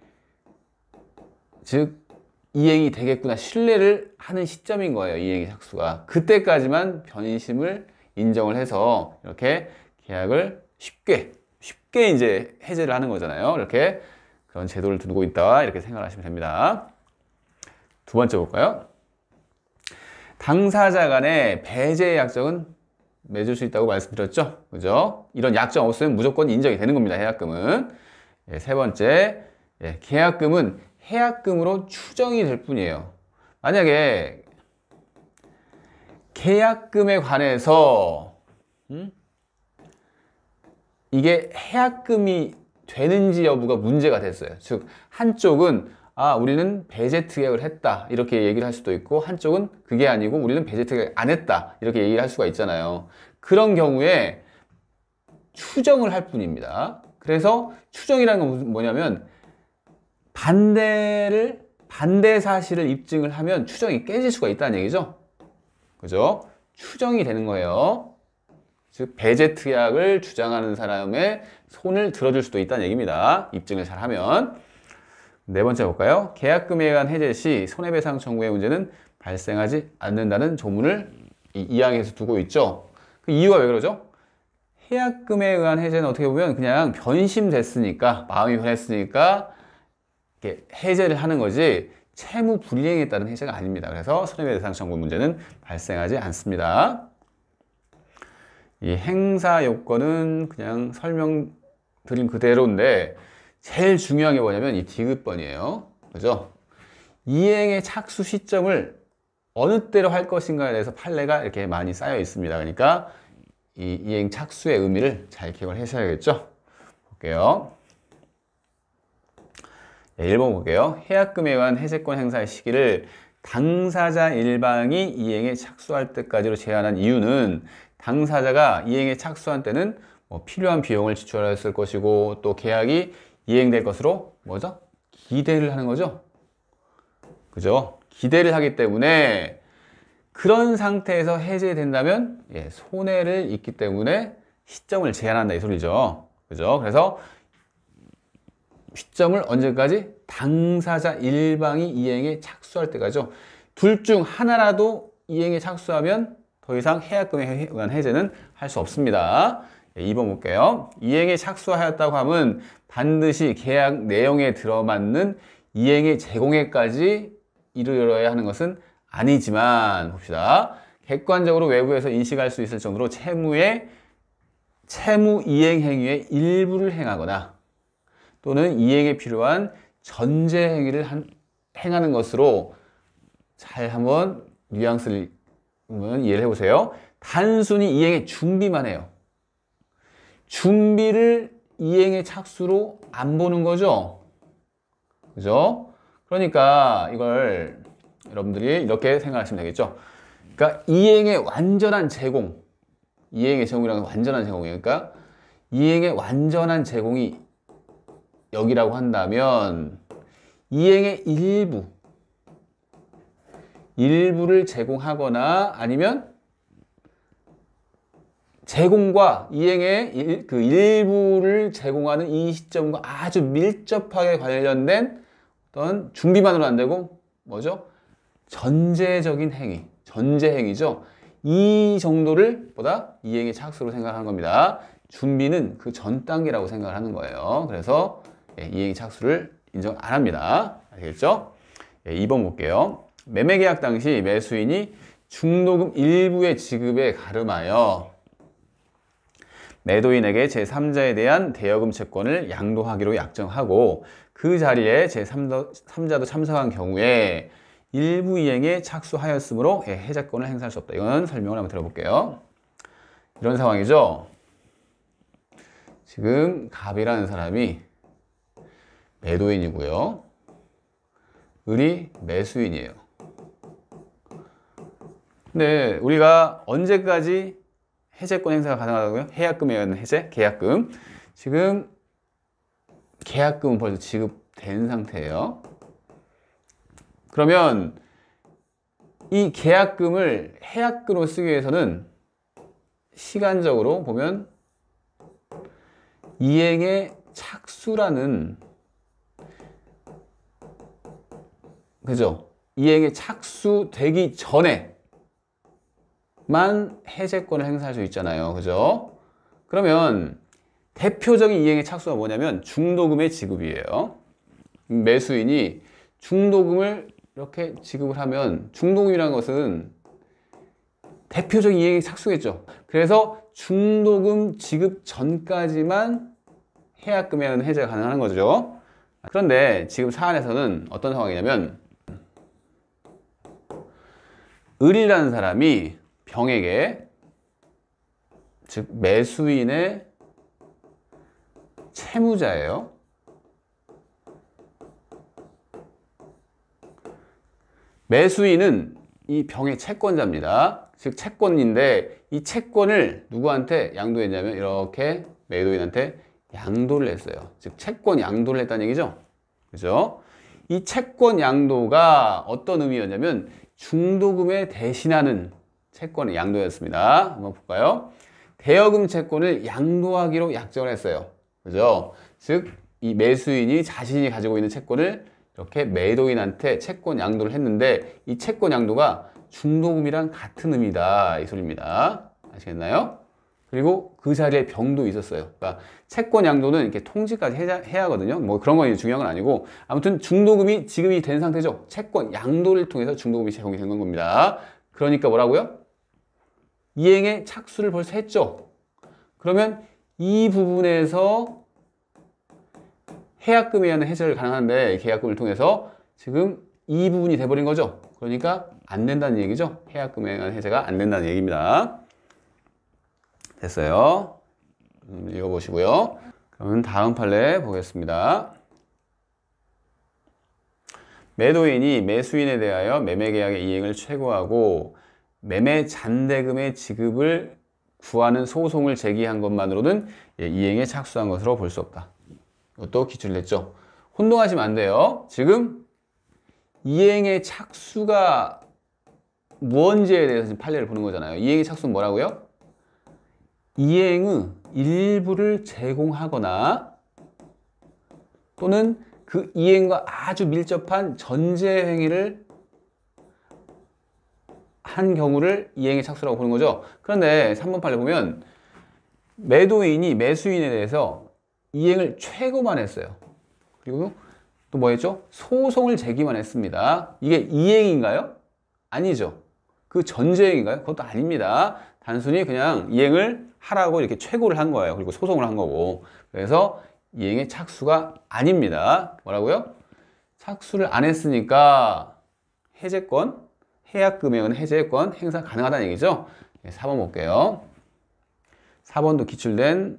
즉 이행이 되겠구나 신뢰를 하는 시점인 거예요. 이행의 착수가. 그때까지만 변심을 인정을 해서 이렇게 계약을 쉽게 이제 해제를 하는 거잖아요. 이렇게 그런 제도를 두고 있다 이렇게 생각하시면 됩니다. 두 번째 볼까요? 당사자 간의 배제 약정은 맺을 수 있다고 말씀드렸죠. 그죠? 이런 약정 없으면 무조건 인정이 되는 겁니다. 해약금은. 예, 세 번째, 예, 계약금은 해약금으로 추정이 될 뿐이에요. 만약에 계약금에 관해서 이게 해약금이 되는지 여부가 문제가 됐어요. 즉 한쪽은 우리는 배제 특약을 했다 이렇게 얘기를 할 수도 있고, 한쪽은 그게 아니고 우리는 배제 특약 안 했다 이렇게 얘기를 할 수가 있잖아요. 그런 경우에 추정을 할 뿐입니다. 그래서 추정이라는 건 뭐냐면 반대 사실을 입증을 하면 추정이 깨질 수가 있다는 얘기죠. 그죠? 추정이 되는 거예요. 즉 배제 특약을 주장하는 사람의 손을 들어줄 수도 있다는 얘기입니다. 입증을 잘하면. 네 번째 볼까요? 계약금에 의한 해제 시 손해배상 청구의 문제는 발생하지 않는다는 조문을 이 항에서 두고 있죠. 그 이유가 왜 그러죠? 해약금에 의한 해제는 어떻게 보면 그냥 변심됐으니까, 마음이 변했으니까 이렇게 해제를 하는 거지 채무 불이행에 따른 해제가 아닙니다. 그래서 손해배상 청구 문제는 발생하지 않습니다. 이 행사 요건은 그냥 설명드린 그대로인데 제일 중요한 게 뭐냐면 이 디귿번이에요. 그죠? 이행의 착수 시점을 어느 때로 할 것인가에 대해서 판례가 이렇게 많이 쌓여 있습니다. 그러니까 이 이행 착수의 의미를 잘 기억을 하셔야겠죠? 볼게요. 1번 볼게요. 해약금에 의한 해제권 행사의 시기를 당사자 일방이 이행에 착수할 때까지로 제한한 이유는 당사자가 이행에 착수한 때는 필요한 비용을 지출했을 것이고 또 계약이 이행될 것으로 뭐죠? 기대를 하는 거죠. 그죠? 기대를 하기 때문에 그런 상태에서 해제된다면 손해를 입기 때문에 시점을 제한한다 이 소리죠. 그죠? 그래서 시점을 언제까지? 당사자 일방이 이행에 착수할 때까지죠. 둘 중 하나라도 이행에 착수하면 더 이상 해약금에 의한 해제는 할 수 없습니다. 2번 볼게요. 이행에 착수하였다고 하면 반드시 계약 내용에 들어맞는 이행의 제공에까지 이르러야 하는 것은 아니지만, 봅시다. 객관적으로 외부에서 인식할 수 있을 정도로 채무 이행 행위의 일부를 행하거나 또는 이행에 필요한 전제 행위를 행하는 것으로, 잘 한번 뉘앙스를 이해를 해보세요. 단순히 이행의 준비만 해요. 준비를 이행의 착수로 안 보는 거죠. 그죠? 그러니까 이걸 여러분들이 이렇게 생각하시면 되겠죠. 그러니까 이행의 완전한 제공, 이행의 제공이라는 건 완전한 제공이에요. 그러니까 이행의 완전한 제공이 여기라고 한다면 이행의 일부를 제공하거나 아니면 제공과 이행의 그 일부를 제공하는 이 시점과 아주 밀접하게 관련된 어떤 준비만으로 안 되고 뭐죠? 전제적인 행위, 전제 행위죠. 이 정도를 보다 이행의 착수로 생각하는 겁니다. 준비는 그 전 단계라고 생각을 하는 거예요. 그래서 이행의 착수를 인정 안 합니다. 알겠죠? 2번 볼게요. 매매계약 당시 매수인이 중도금 일부의 지급에 가름하여 매도인에게 제3자에 대한 대여금 채권을 양도하기로 약정하고 그 자리에 제3자도 참석한 경우에 일부 이행에 착수하였으므로 해자권을 행사할 수 없다. 이건 설명을 한번 들어볼게요. 이런 상황이죠. 지금 갑이라는 사람이 매도인이고요. 을이 매수인이에요. 근데 우리가 언제까지 해제권 행사가 가능하다고요? 해약금에 의한 해제, 계약금. 지금 계약금은 벌써 지급된 상태예요. 그러면 이 계약금을 해약금으로 쓰기 위해서는 시간적으로 보면 이행의 착수라는, 그죠? 이행의 착수되기 전에만 해제권을 행사할 수 있잖아요. 그죠? 그러면 대표적인 이행의 착수가 뭐냐면 중도금의 지급이에요. 매수인이 중도금을 이렇게 지급을 하면, 중도금이라는 것은 대표적인 이행의 착수겠죠. 그래서 중도금 지급 전까지만 해약금에 의한 해제가 가능한 거죠. 그런데 지금 사안에서는 어떤 상황이냐면 을이라는 사람이 병에게, 즉 매수인의 채무자예요. 매수인은 이 병의 채권자입니다. 즉 채권인데 이 채권을 누구한테 양도했냐면 이렇게 매도인한테 양도를 했어요. 즉 채권 양도를 했다는 얘기죠. 그죠? 이 채권 양도가 어떤 의미였냐면 중도금에 대신하는 채권의 양도였습니다. 한번 볼까요? 대여금 채권을 양도하기로 약정을 했어요. 그죠? 즉 이 매수인이 자신이 가지고 있는 채권을 이렇게 매도인한테 채권 양도를 했는데 이 채권 양도가 중도금이랑 같은 의미다, 이 소리입니다. 아시겠나요? 그리고 그 자리에 병도 있었어요. 그러니까 채권 양도는 이렇게 통지까지 해야 하거든요. 뭐 그런 건 중요한 건 아니고 아무튼 중도금이 지급이 된 상태죠. 채권 양도를 통해서 중도금이 제공이 된 겁니다. 그러니까 뭐라고요? 이행의 착수를 벌써 했죠. 그러면 이 부분에서 해약금에 의한 해제를 가능한데 계약금을 통해서 지금 이 부분이 돼버린 거죠. 그러니까 안 된다는 얘기죠. 해약금에 의한 해제가 안 된다는 얘기입니다. 됐어요. 읽어보시고요. 그러면 다음 판례 보겠습니다. 매도인이 매수인에 대하여 매매계약의 이행을 최고하고 매매 잔대금의 지급을 구하는 소송을 제기한 것만으로는 이행에 착수한 것으로 볼 수 없다. 이것도 기출을 했죠. 혼동하시면 안 돼요. 지금 이행의 착수가 무언지에 대해서 지금 판례를 보는 거잖아요. 이행의 착수는 뭐라고요? 이행의 일부를 제공하거나 또는 그 이행과 아주 밀접한 전제 행위를 한 경우를 이행의 착수라고 보는 거죠. 그런데 3번 판례 보면 매도인이 매수인에 대해서 이행을 최고만 했어요. 그리고 또 뭐 했죠? 소송을 제기만 했습니다. 이게 이행인가요? 아니죠. 그 전제행인가요? 그것도 아닙니다. 단순히 그냥 이행을 하라고 이렇게 최고를 한 거예요. 그리고 소송을 한 거고. 그래서 이행의 착수가 아닙니다. 뭐라고요? 착수를 안 했으니까 해제권, 해약금에 의한 해제권 행사 가능하다는 얘기죠. 4번 볼게요. 4번도 기출된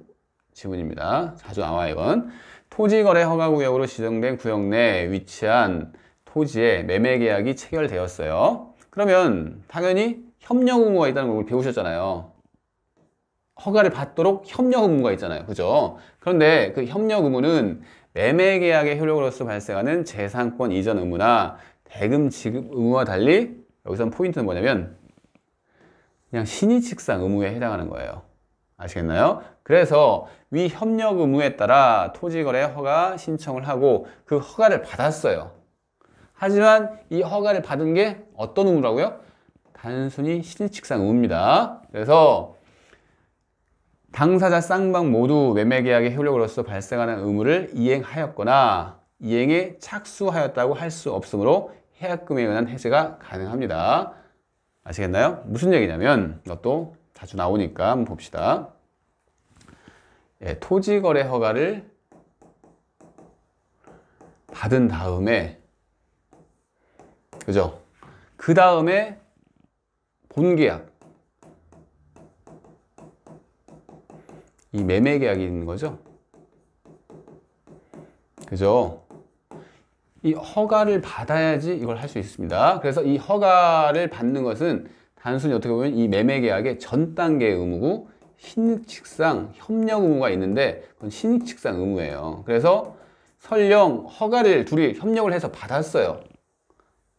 지문입니다. 자주 나와요, 이건. 토지거래 허가구역으로 지정된 구역 내에 위치한 토지에 매매계약이 체결되었어요. 그러면 당연히 협력 의무가 있다는 걸 배우셨잖아요. 허가를 받도록 협력 의무가 있잖아요. 그죠? 그런데 그 협력 의무는 매매계약의 효력으로서 발생하는 재산권 이전 의무나 대금 지급 의무와 달리 여기서 포인트는 뭐냐면 그냥 신의칙상 의무에 해당하는 거예요. 아시겠나요? 그래서 위 협력 의무에 따라 토지거래 허가 신청을 하고 그 허가를 받았어요. 하지만 이 허가를 받은 게 어떤 의무라고요? 단순히 신의칙상 의무입니다. 그래서 당사자 쌍방 모두 매매계약의 효력으로서 발생하는 의무를 이행하였거나 이행에 착수하였다고 할 수 없으므로 해약금에 의한 해제가 가능합니다. 아시겠나요? 무슨 얘기냐면 이것도 자주 나오니까 한번 봅시다. 토지거래 허가를 받은 다음에 그죠? 그 다음에 본계약 이 매매계약이 있는 거죠. 그죠? 이 허가를 받아야지 이걸 할 수 있습니다. 그래서 이 허가를 받는 것은 단순히 어떻게 보면 이 매매계약의 전 단계의 의무고 신익칙상 협력 의무가 있는데 그건 신익칙상 의무예요. 그래서 설령 허가를 둘이 협력을 해서 받았어요.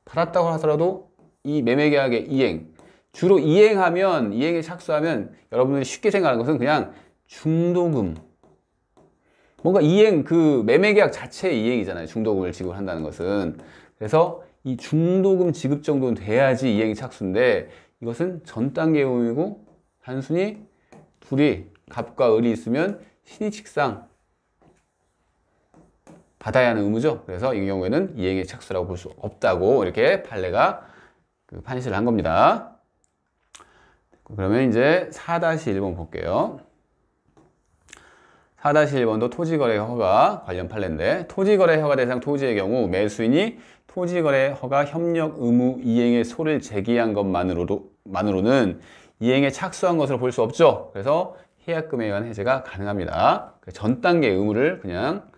받았다고 하더라도 이 매매계약의 이행, 주로 이행하면 이행에 착수하면 여러분들이 쉽게 생각하는 것은 그냥 중도금, 뭔가 이행, 그 매매계약 자체의 이행이잖아요. 중도금을 지급한다는 것은. 그래서 이 중도금 지급 정도는 돼야지 이행이 착수인데 이것은 전 단계의 의무이고 단순히 둘이 갑과 을이 있으면 신의칙상 받아야 하는 의무죠. 그래서 이 경우에는 이행의 착수라고 볼 수 없다고 이렇게 판례가 판시를 한 겁니다. 그러면 이제 4-1번 볼게요. 4-1번도 토지거래 허가 관련 판례인데, 토지거래 허가 대상 토지의 경우 매수인이 토지거래 허가 협력 의무 이행의 소를 제기한 것만으로는 이행에 착수한 것으로 볼 수 없죠. 그래서 해약금에 의한 해제가 가능합니다. 전 단계 의무를 그냥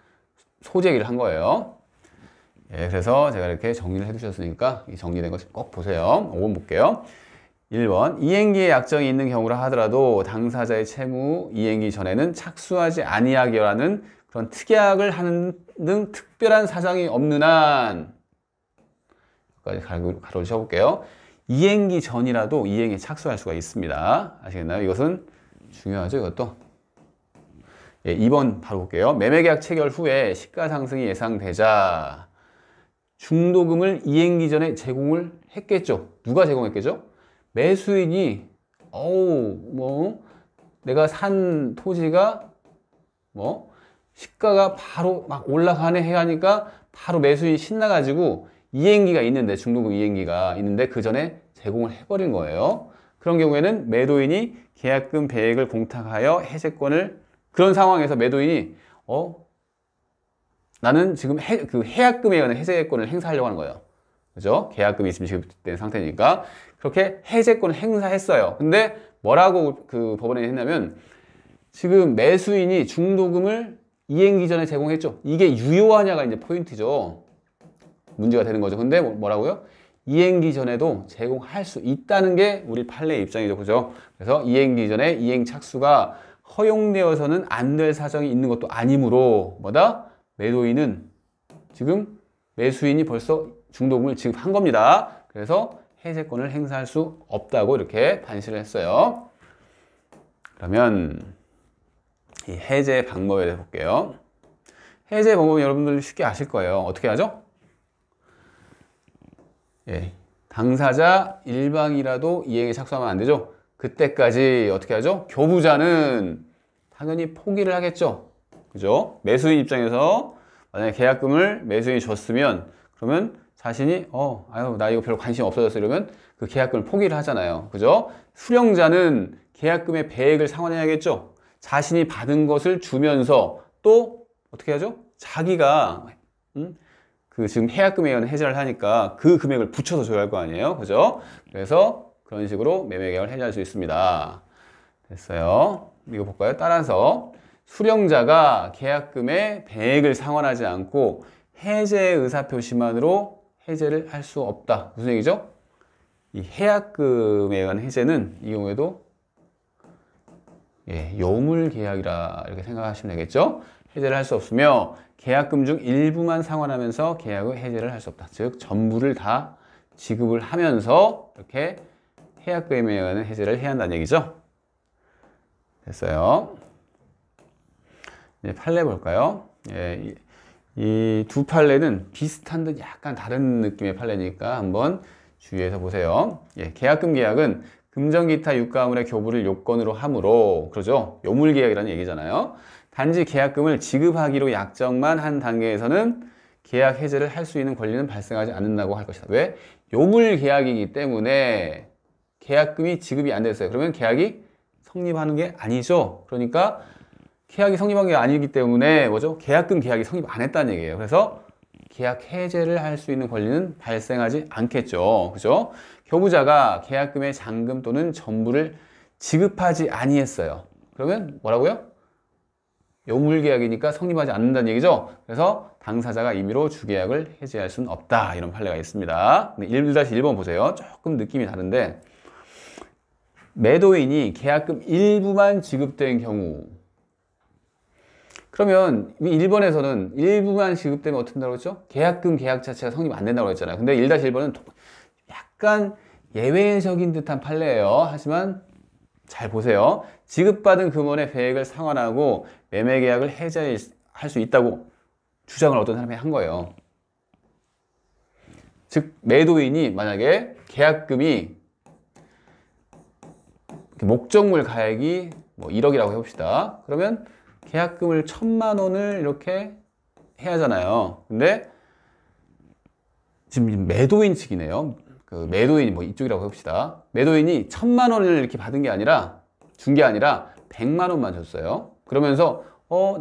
소제기를 한 거예요. 예, 그래서 제가 이렇게 정리를 해두셨으니까 이 정리된 거 꼭 보세요. 5번 볼게요. 1번, 이행기에 약정이 있는 경우라 하더라도 당사자의 채무 이행기 전에는 착수하지 아니하기라는 그런 특약을 하는 등 특별한 사정이 없는 한, 여기까지 가로를 쳐볼게요. 이행기 전이라도 이행에 착수할 수가 있습니다. 아시겠나요? 이것은 중요하죠, 이것도. 예, 2번 바로 볼게요. 매매계약 체결 후에 시가 상승이 예상되자 중도금을 이행기 전에 제공을 했겠죠. 누가 제공했겠죠? 매수인이 내가 산 토지가 시가가 바로 막 올라가네 해 하니까 바로 매수인이 신나가지고 이행기가 있는데, 중도금 이행기가 있는데 그 전에 제공을 해버린 거예요. 그런 경우에는 매도인이 계약금 배액을 공탁하여 해제권을, 그런 상황에서 매도인이 나는 지금 해약금에 의한 해제권을 행사하려고 하는 거예요. 그죠? 계약금이 지금 지급된 상태니까 그렇게 해제권을 행사했어요. 근데 뭐라고 그 법원이 했냐면, 지금 매수인이 중도금을 이행기 전에 제공했죠. 이게 유효하냐가 이제 포인트죠. 문제가 되는 거죠. 근데 뭐라고요? 이행기 전에도 제공할 수 있다는 게 우리 판례의 입장이죠. 그죠? 그래서 이행기 전에 이행 착수가 허용되어서는 안 될 사정이 있는 것도 아니므로 매도인은 지금 매수인이 벌써 중도금을 지급한 겁니다. 그래서 해제권을 행사할 수 없다고 이렇게 판시를 했어요. 그러면 이 해제 방법에 대해 볼게요. 해제 방법은 여러분들 쉽게 아실 거예요. 어떻게 하죠? 예, 당사자 일방이라도 이행에 착수하면 안 되죠. 그때까지 어떻게 하죠? 교부자는 당연히 포기를 하겠죠. 그죠? 매수인 입장에서 만약에 계약금을 매수인이 줬으면, 그러면 자신이 나 이거 별로 관심 없어졌어 이러면 그 계약금을 포기를 하잖아요. 그죠? 수령자는 계약금의 배액을 상환해야겠죠. 자신이 받은 것을 주면서 또 어떻게 하죠? 자기가 그 지금 해약금에 의한 해제를 하니까 그 금액을 붙여서 줘야 할 거 아니에요. 그죠? 그래서 그런 식으로 매매계약을 해제할 수 있습니다. 됐어요. 이거 볼까요? 따라서 수령자가 계약금의 배액을 상환하지 않고 해제 의사표시만으로 해제를 할 수 없다. 무슨 얘기죠? 이 해약금에 의한 해제는 이 경우에도 요물계약이라 이렇게 생각하시면 되겠죠? 해제를 할 수 없으며 계약금 중 일부만 상환하면서 계약의 해제를 할 수 없다. 즉 전부를 다 지급을 하면서 이렇게 해약금에 의한 해제를 해야 한다는 얘기죠. 됐어요. 이제 판례 볼까요? 이 두 판례는 비슷한 듯 약간 다른 느낌의 판례니까 한번 주의해서 보세요. 계약금 계약은 금전기타 유가물의 교부를 요건으로 하므로, 그러죠? 요물계약이라는 얘기잖아요. 단지 계약금을 지급하기로 약정만 한 단계에서는 계약 해제를 할 수 있는 권리는 발생하지 않는다고 할 것이다. 왜? 요물계약이기 때문에 계약금이 지급이 안 됐어요. 그러면 계약이 성립하는 게 아니죠. 그러니까 계약이 성립한 게 아니기 때문에 계약금 계약이 성립 안 했다는 얘기예요. 그래서 계약 해제를 할 수 있는 권리는 발생하지 않겠죠. 그죠? 교부자가 계약금의 잔금 또는 전부를 지급하지 아니했어요. 그러면 뭐라고요? 요물계약이니까 성립하지 않는다는 얘기죠. 그래서 당사자가 임의로 주계약을 해제할 수는 없다. 이런 판례가 있습니다. 1-1번 보세요. 조금 느낌이 다른데, 매도인이 계약금 일부만 지급된 경우, 그러면 1번에서는 일부만 지급되면 어떻게 된다고 했죠? 계약금 계약 자체가 성립 안 된다고 했잖아요. 근데 1-1번은 약간 예외적인 듯한 판례예요. 하지만 잘 보세요. 지급받은 금원의 배액을 상환하고 매매계약을 해제할 수 있다고 주장을 어떤 사람이 한 거예요. 즉 매도인이 만약에 계약금이 목적물 가액이 1억이라고 해봅시다. 그러면 계약금을 1,000만 원을 이렇게 해야 하잖아요. 근데 지금 매도인 측이네요. 그 그 매도인이 뭐 이쪽이라고 해봅시다. 매도인이 1,000만 원을 이렇게 받은 게 아니라 준 게 아니라 100만 원만 줬어요. 그러면서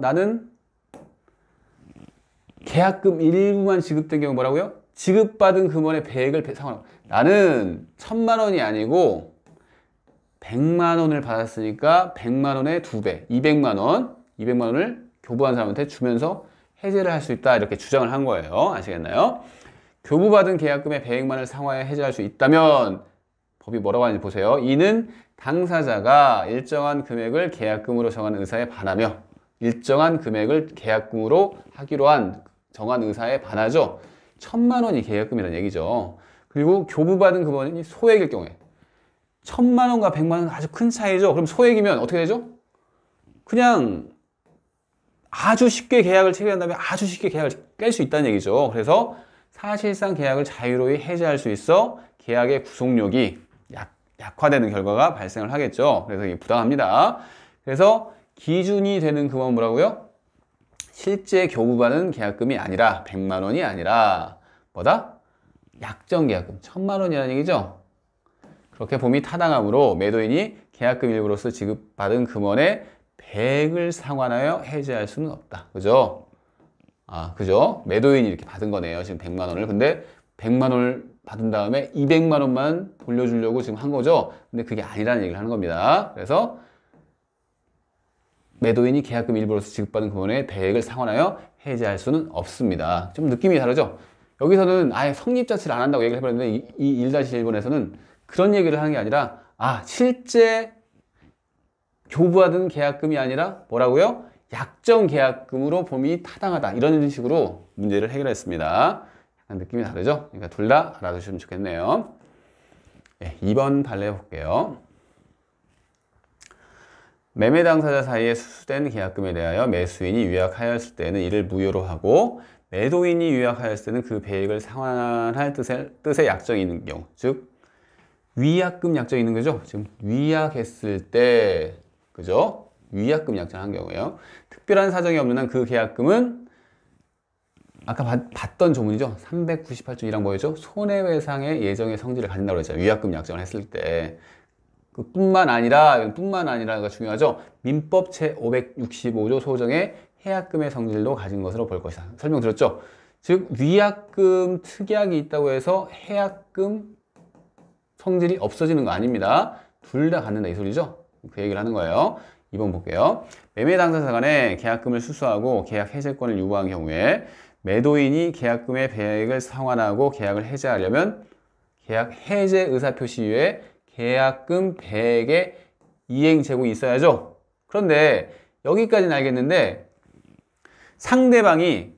나는 계약금 일부만 지급된 경우 뭐라고요? 지급받은 금원의 배액을 상환하고 나는 1,000만 원이 아니고 100만 원을 받았으니까 100만 원의 2배, 200만 원을 교부한 사람한테 주면서 해제를 할 수 있다 이렇게 주장을 한 거예요. 아시겠나요? 교부받은 계약금의 배액만을 상환해 해제할 수 있다면 법이 뭐라고 하는지 보세요. 이는 당사자가 일정한 금액을 계약금으로 정한 의사에 반하며 일정한 금액을 계약금으로 하기로 한 정한 의사에 반하죠. 1,000만 원이 계약금이라는 얘기죠. 그리고 교부받은 금원이 소액일 경우에 1,000만 원과 100만 원은 아주 큰 차이죠. 그럼 소액이면 어떻게 되죠? 그냥 아주 쉽게 계약을 체결한다면 아주 쉽게 계약을 깰 수 있다는 얘기죠. 그래서 사실상 계약을 자유로이 해제할 수 있어 계약의 구속력이 약화되는 결과가 발생을 하겠죠. 그래서 이게 부당합니다. 그래서 기준이 되는 금은 뭐라고요? 실제 교부받은 계약금이 아니라 100만 원이 아니라 뭐다? 약정 계약금 1,000만 원이라는 얘기죠. 그렇게 봄이 타당하므로 매도인이 계약금 일부로서 지급받은 금원의 배액을 상환하여 해제할 수는 없다. 그죠? 그죠? 매도인이 이렇게 받은 거네요. 지금 100만 원을. 근데 100만 원을 받은 다음에 200만 원만 돌려주려고 지금 한 거죠. 근데 그게 아니라는 얘기를 하는 겁니다. 그래서 매도인이 계약금 일부로서 지급받은 금원의 배액을 상환하여 해제할 수는 없습니다. 좀 느낌이 다르죠? 여기서는 아예 성립 자체를 안 한다고 얘기를 해버렸는데 이 1-1번에서는 그런 얘기를 하는 게 아니라 실제 교부받은 계약금이 아니라 뭐라고요? 약정 계약금으로 봄이 타당하다. 이런 식으로 문제를 해결했습니다. 약간 느낌이 다르죠? 그러니까 둘 다 알아두시면 좋겠네요. 2번 판례 볼게요. 매매 당사자 사이에 수수된 계약금에 대하여 매수인이 위약하였을 때는 이를 무효로 하고 매도인이 위약하였을 때는 그 배액을 상환할 뜻의 약정이 있는 경우, 즉 위약금 약정이 있는 거죠. 지금 위약했을 때, 그죠? 위약금 약정한 경우에요. 특별한 사정이 없는 한 그 계약금은 아까 봤던 조문이죠. 398조 1항 뭐였죠? 손해배상의 예정의 성질을 가진다고 했잖아요. 위약금 약정을 했을 때. 뿐만 아니라가 중요하죠. 민법 제565조 소정의 해약금의 성질도 가진 것으로 볼 것이다. 설명드렸죠. 즉 위약금 특약이 있다고 해서 해약금 성질이 없어지는 거 아닙니다. 둘 다 갖는다 이 소리죠. 그 얘기를 하는 거예요. 2번 볼게요. 매매 당사자 간에 계약금을 수수하고 계약 해제권을 유보한 경우에 매도인이 계약금의 배액을 상환하고 계약을 해제하려면 계약 해제 의사표시 이후에 계약금 배액의 이행 제공이 있어야죠. 그런데 여기까지는 알겠는데 상대방이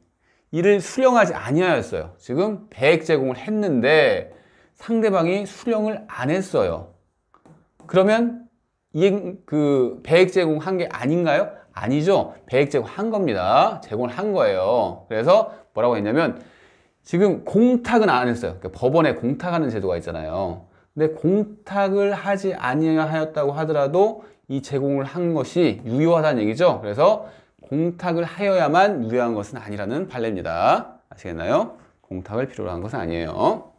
이를 수령하지 아니하였어요. 지금 배액 제공을 했는데 상대방이 수령을 안 했어요. 그러면 배액 제공한 게 아닌가요? 아니죠. 배액 제공한 겁니다. 제공을 한 거예요. 그래서 뭐라고 했냐면 지금 공탁은 안 했어요. 그러니까 법원에 공탁하는 제도가 있잖아요. 근데 공탁을 하지 아니하였다고 하더라도 이 제공을 한 것이 유효하다는 얘기죠. 그래서 공탁을 하여야만 유효한 것은 아니라는 판례입니다. 아시겠나요? 공탁을 필요로 한 것은 아니에요.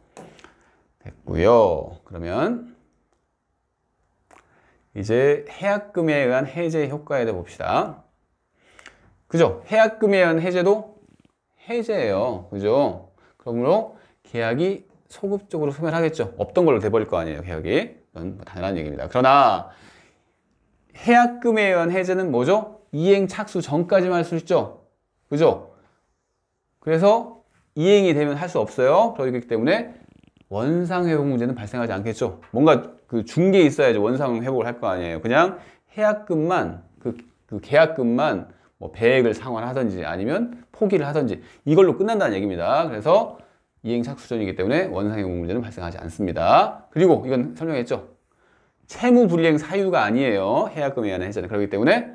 됐고요. 그러면 이제 해약금에 의한 해제 효과에 대해 봅시다. 그죠? 해약금에 의한 해제도 해제예요. 그죠? 그러므로 계약이 소급적으로 소멸하겠죠. 없던 걸로 돼버릴 거 아니에요, 계약이. 이건 뭐 당연한 얘기입니다. 그러나 해약금에 의한 해제는 뭐죠? 이행 착수 전까지만 할 수 있죠. 그죠? 그래서 이행이 되면 할 수 없어요. 그렇기 때문에 원상회복 문제는 발생하지 않겠죠. 뭔가 그 중개에 있어야지 원상회복을 할 거 아니에요. 그냥 해약금만, 그 계약금만 뭐 배액을 상환하든지 아니면 포기를 하든지 이걸로 끝난다는 얘기입니다. 그래서 이행 착수전이기 때문에 원상회복 문제는 발생하지 않습니다. 그리고 이건 설명했죠. 채무 불이행 사유가 아니에요. 해약금에 의한 해제는. 그렇기 때문에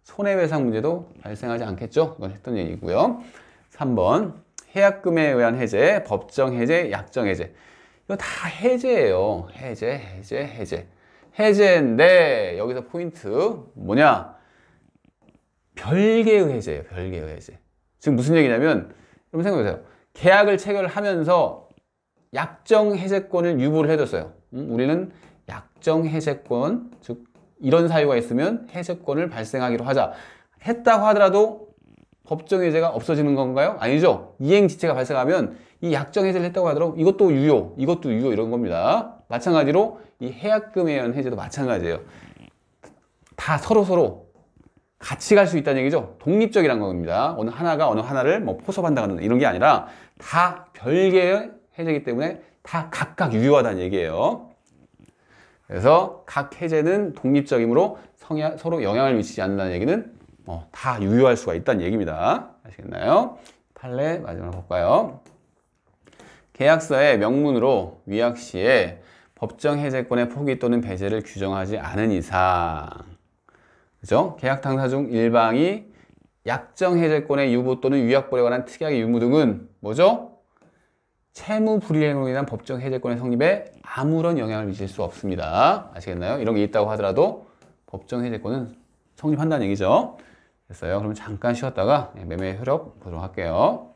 손해배상 문제도 발생하지 않겠죠. 이건 했던 얘기고요. 3번 해약금에 의한 해제, 법정 해제, 약정 해제. 이거 다 해제예요. 해제인데 여기서 포인트 뭐냐? 별개의 해제예요. 별개의 해제. 지금 무슨 얘기냐면 여러분 생각해보세요. 계약을 체결하면서 약정 해제권을 유보를 해뒀어요. 우리는 약정 해제권, 즉 이런 사유가 있으면 해제권을 발생하기로 하자. 했다고 하더라도 법정 해제가 없어지는 건가요? 아니죠. 이행지체가 발생하면 이 약정 해제를 했다고 하더라도 이것도 유효, 이것도 유효 이런 겁니다. 마찬가지로 이 해약금에 의한 해제도 마찬가지예요. 다 서로 같이 갈 수 있다는 얘기죠. 독립적이라는 겁니다. 어느 하나가 어느 하나를 뭐 포섭한다거나 이런 게 아니라 다 별개의 해제이기 때문에 다 각각 유효하다는 얘기예요. 그래서 각 해제는 독립적이므로 서로 영향을 미치지 않는다는 얘기는 다 유효할 수가 있다는 얘기입니다. 아시겠나요? 판례 마지막으로 볼까요? 계약서의 명문으로 위약 시에 법정 해제권의 포기 또는 배제를 규정하지 않은 이상, 그죠? 계약 당사 중 일방이 약정 해제권의 유보 또는 위약벌에 관한 특약의 유무 등은 뭐죠? 채무 불이행으로 인한 법정 해제권의 성립에 아무런 영향을 미칠 수 없습니다. 아시겠나요? 이런 게 있다고 하더라도 법정 해제권은 성립한다는 얘기죠. 됐어요. 그럼 잠깐 쉬었다가 매매 효력 보도록 할게요.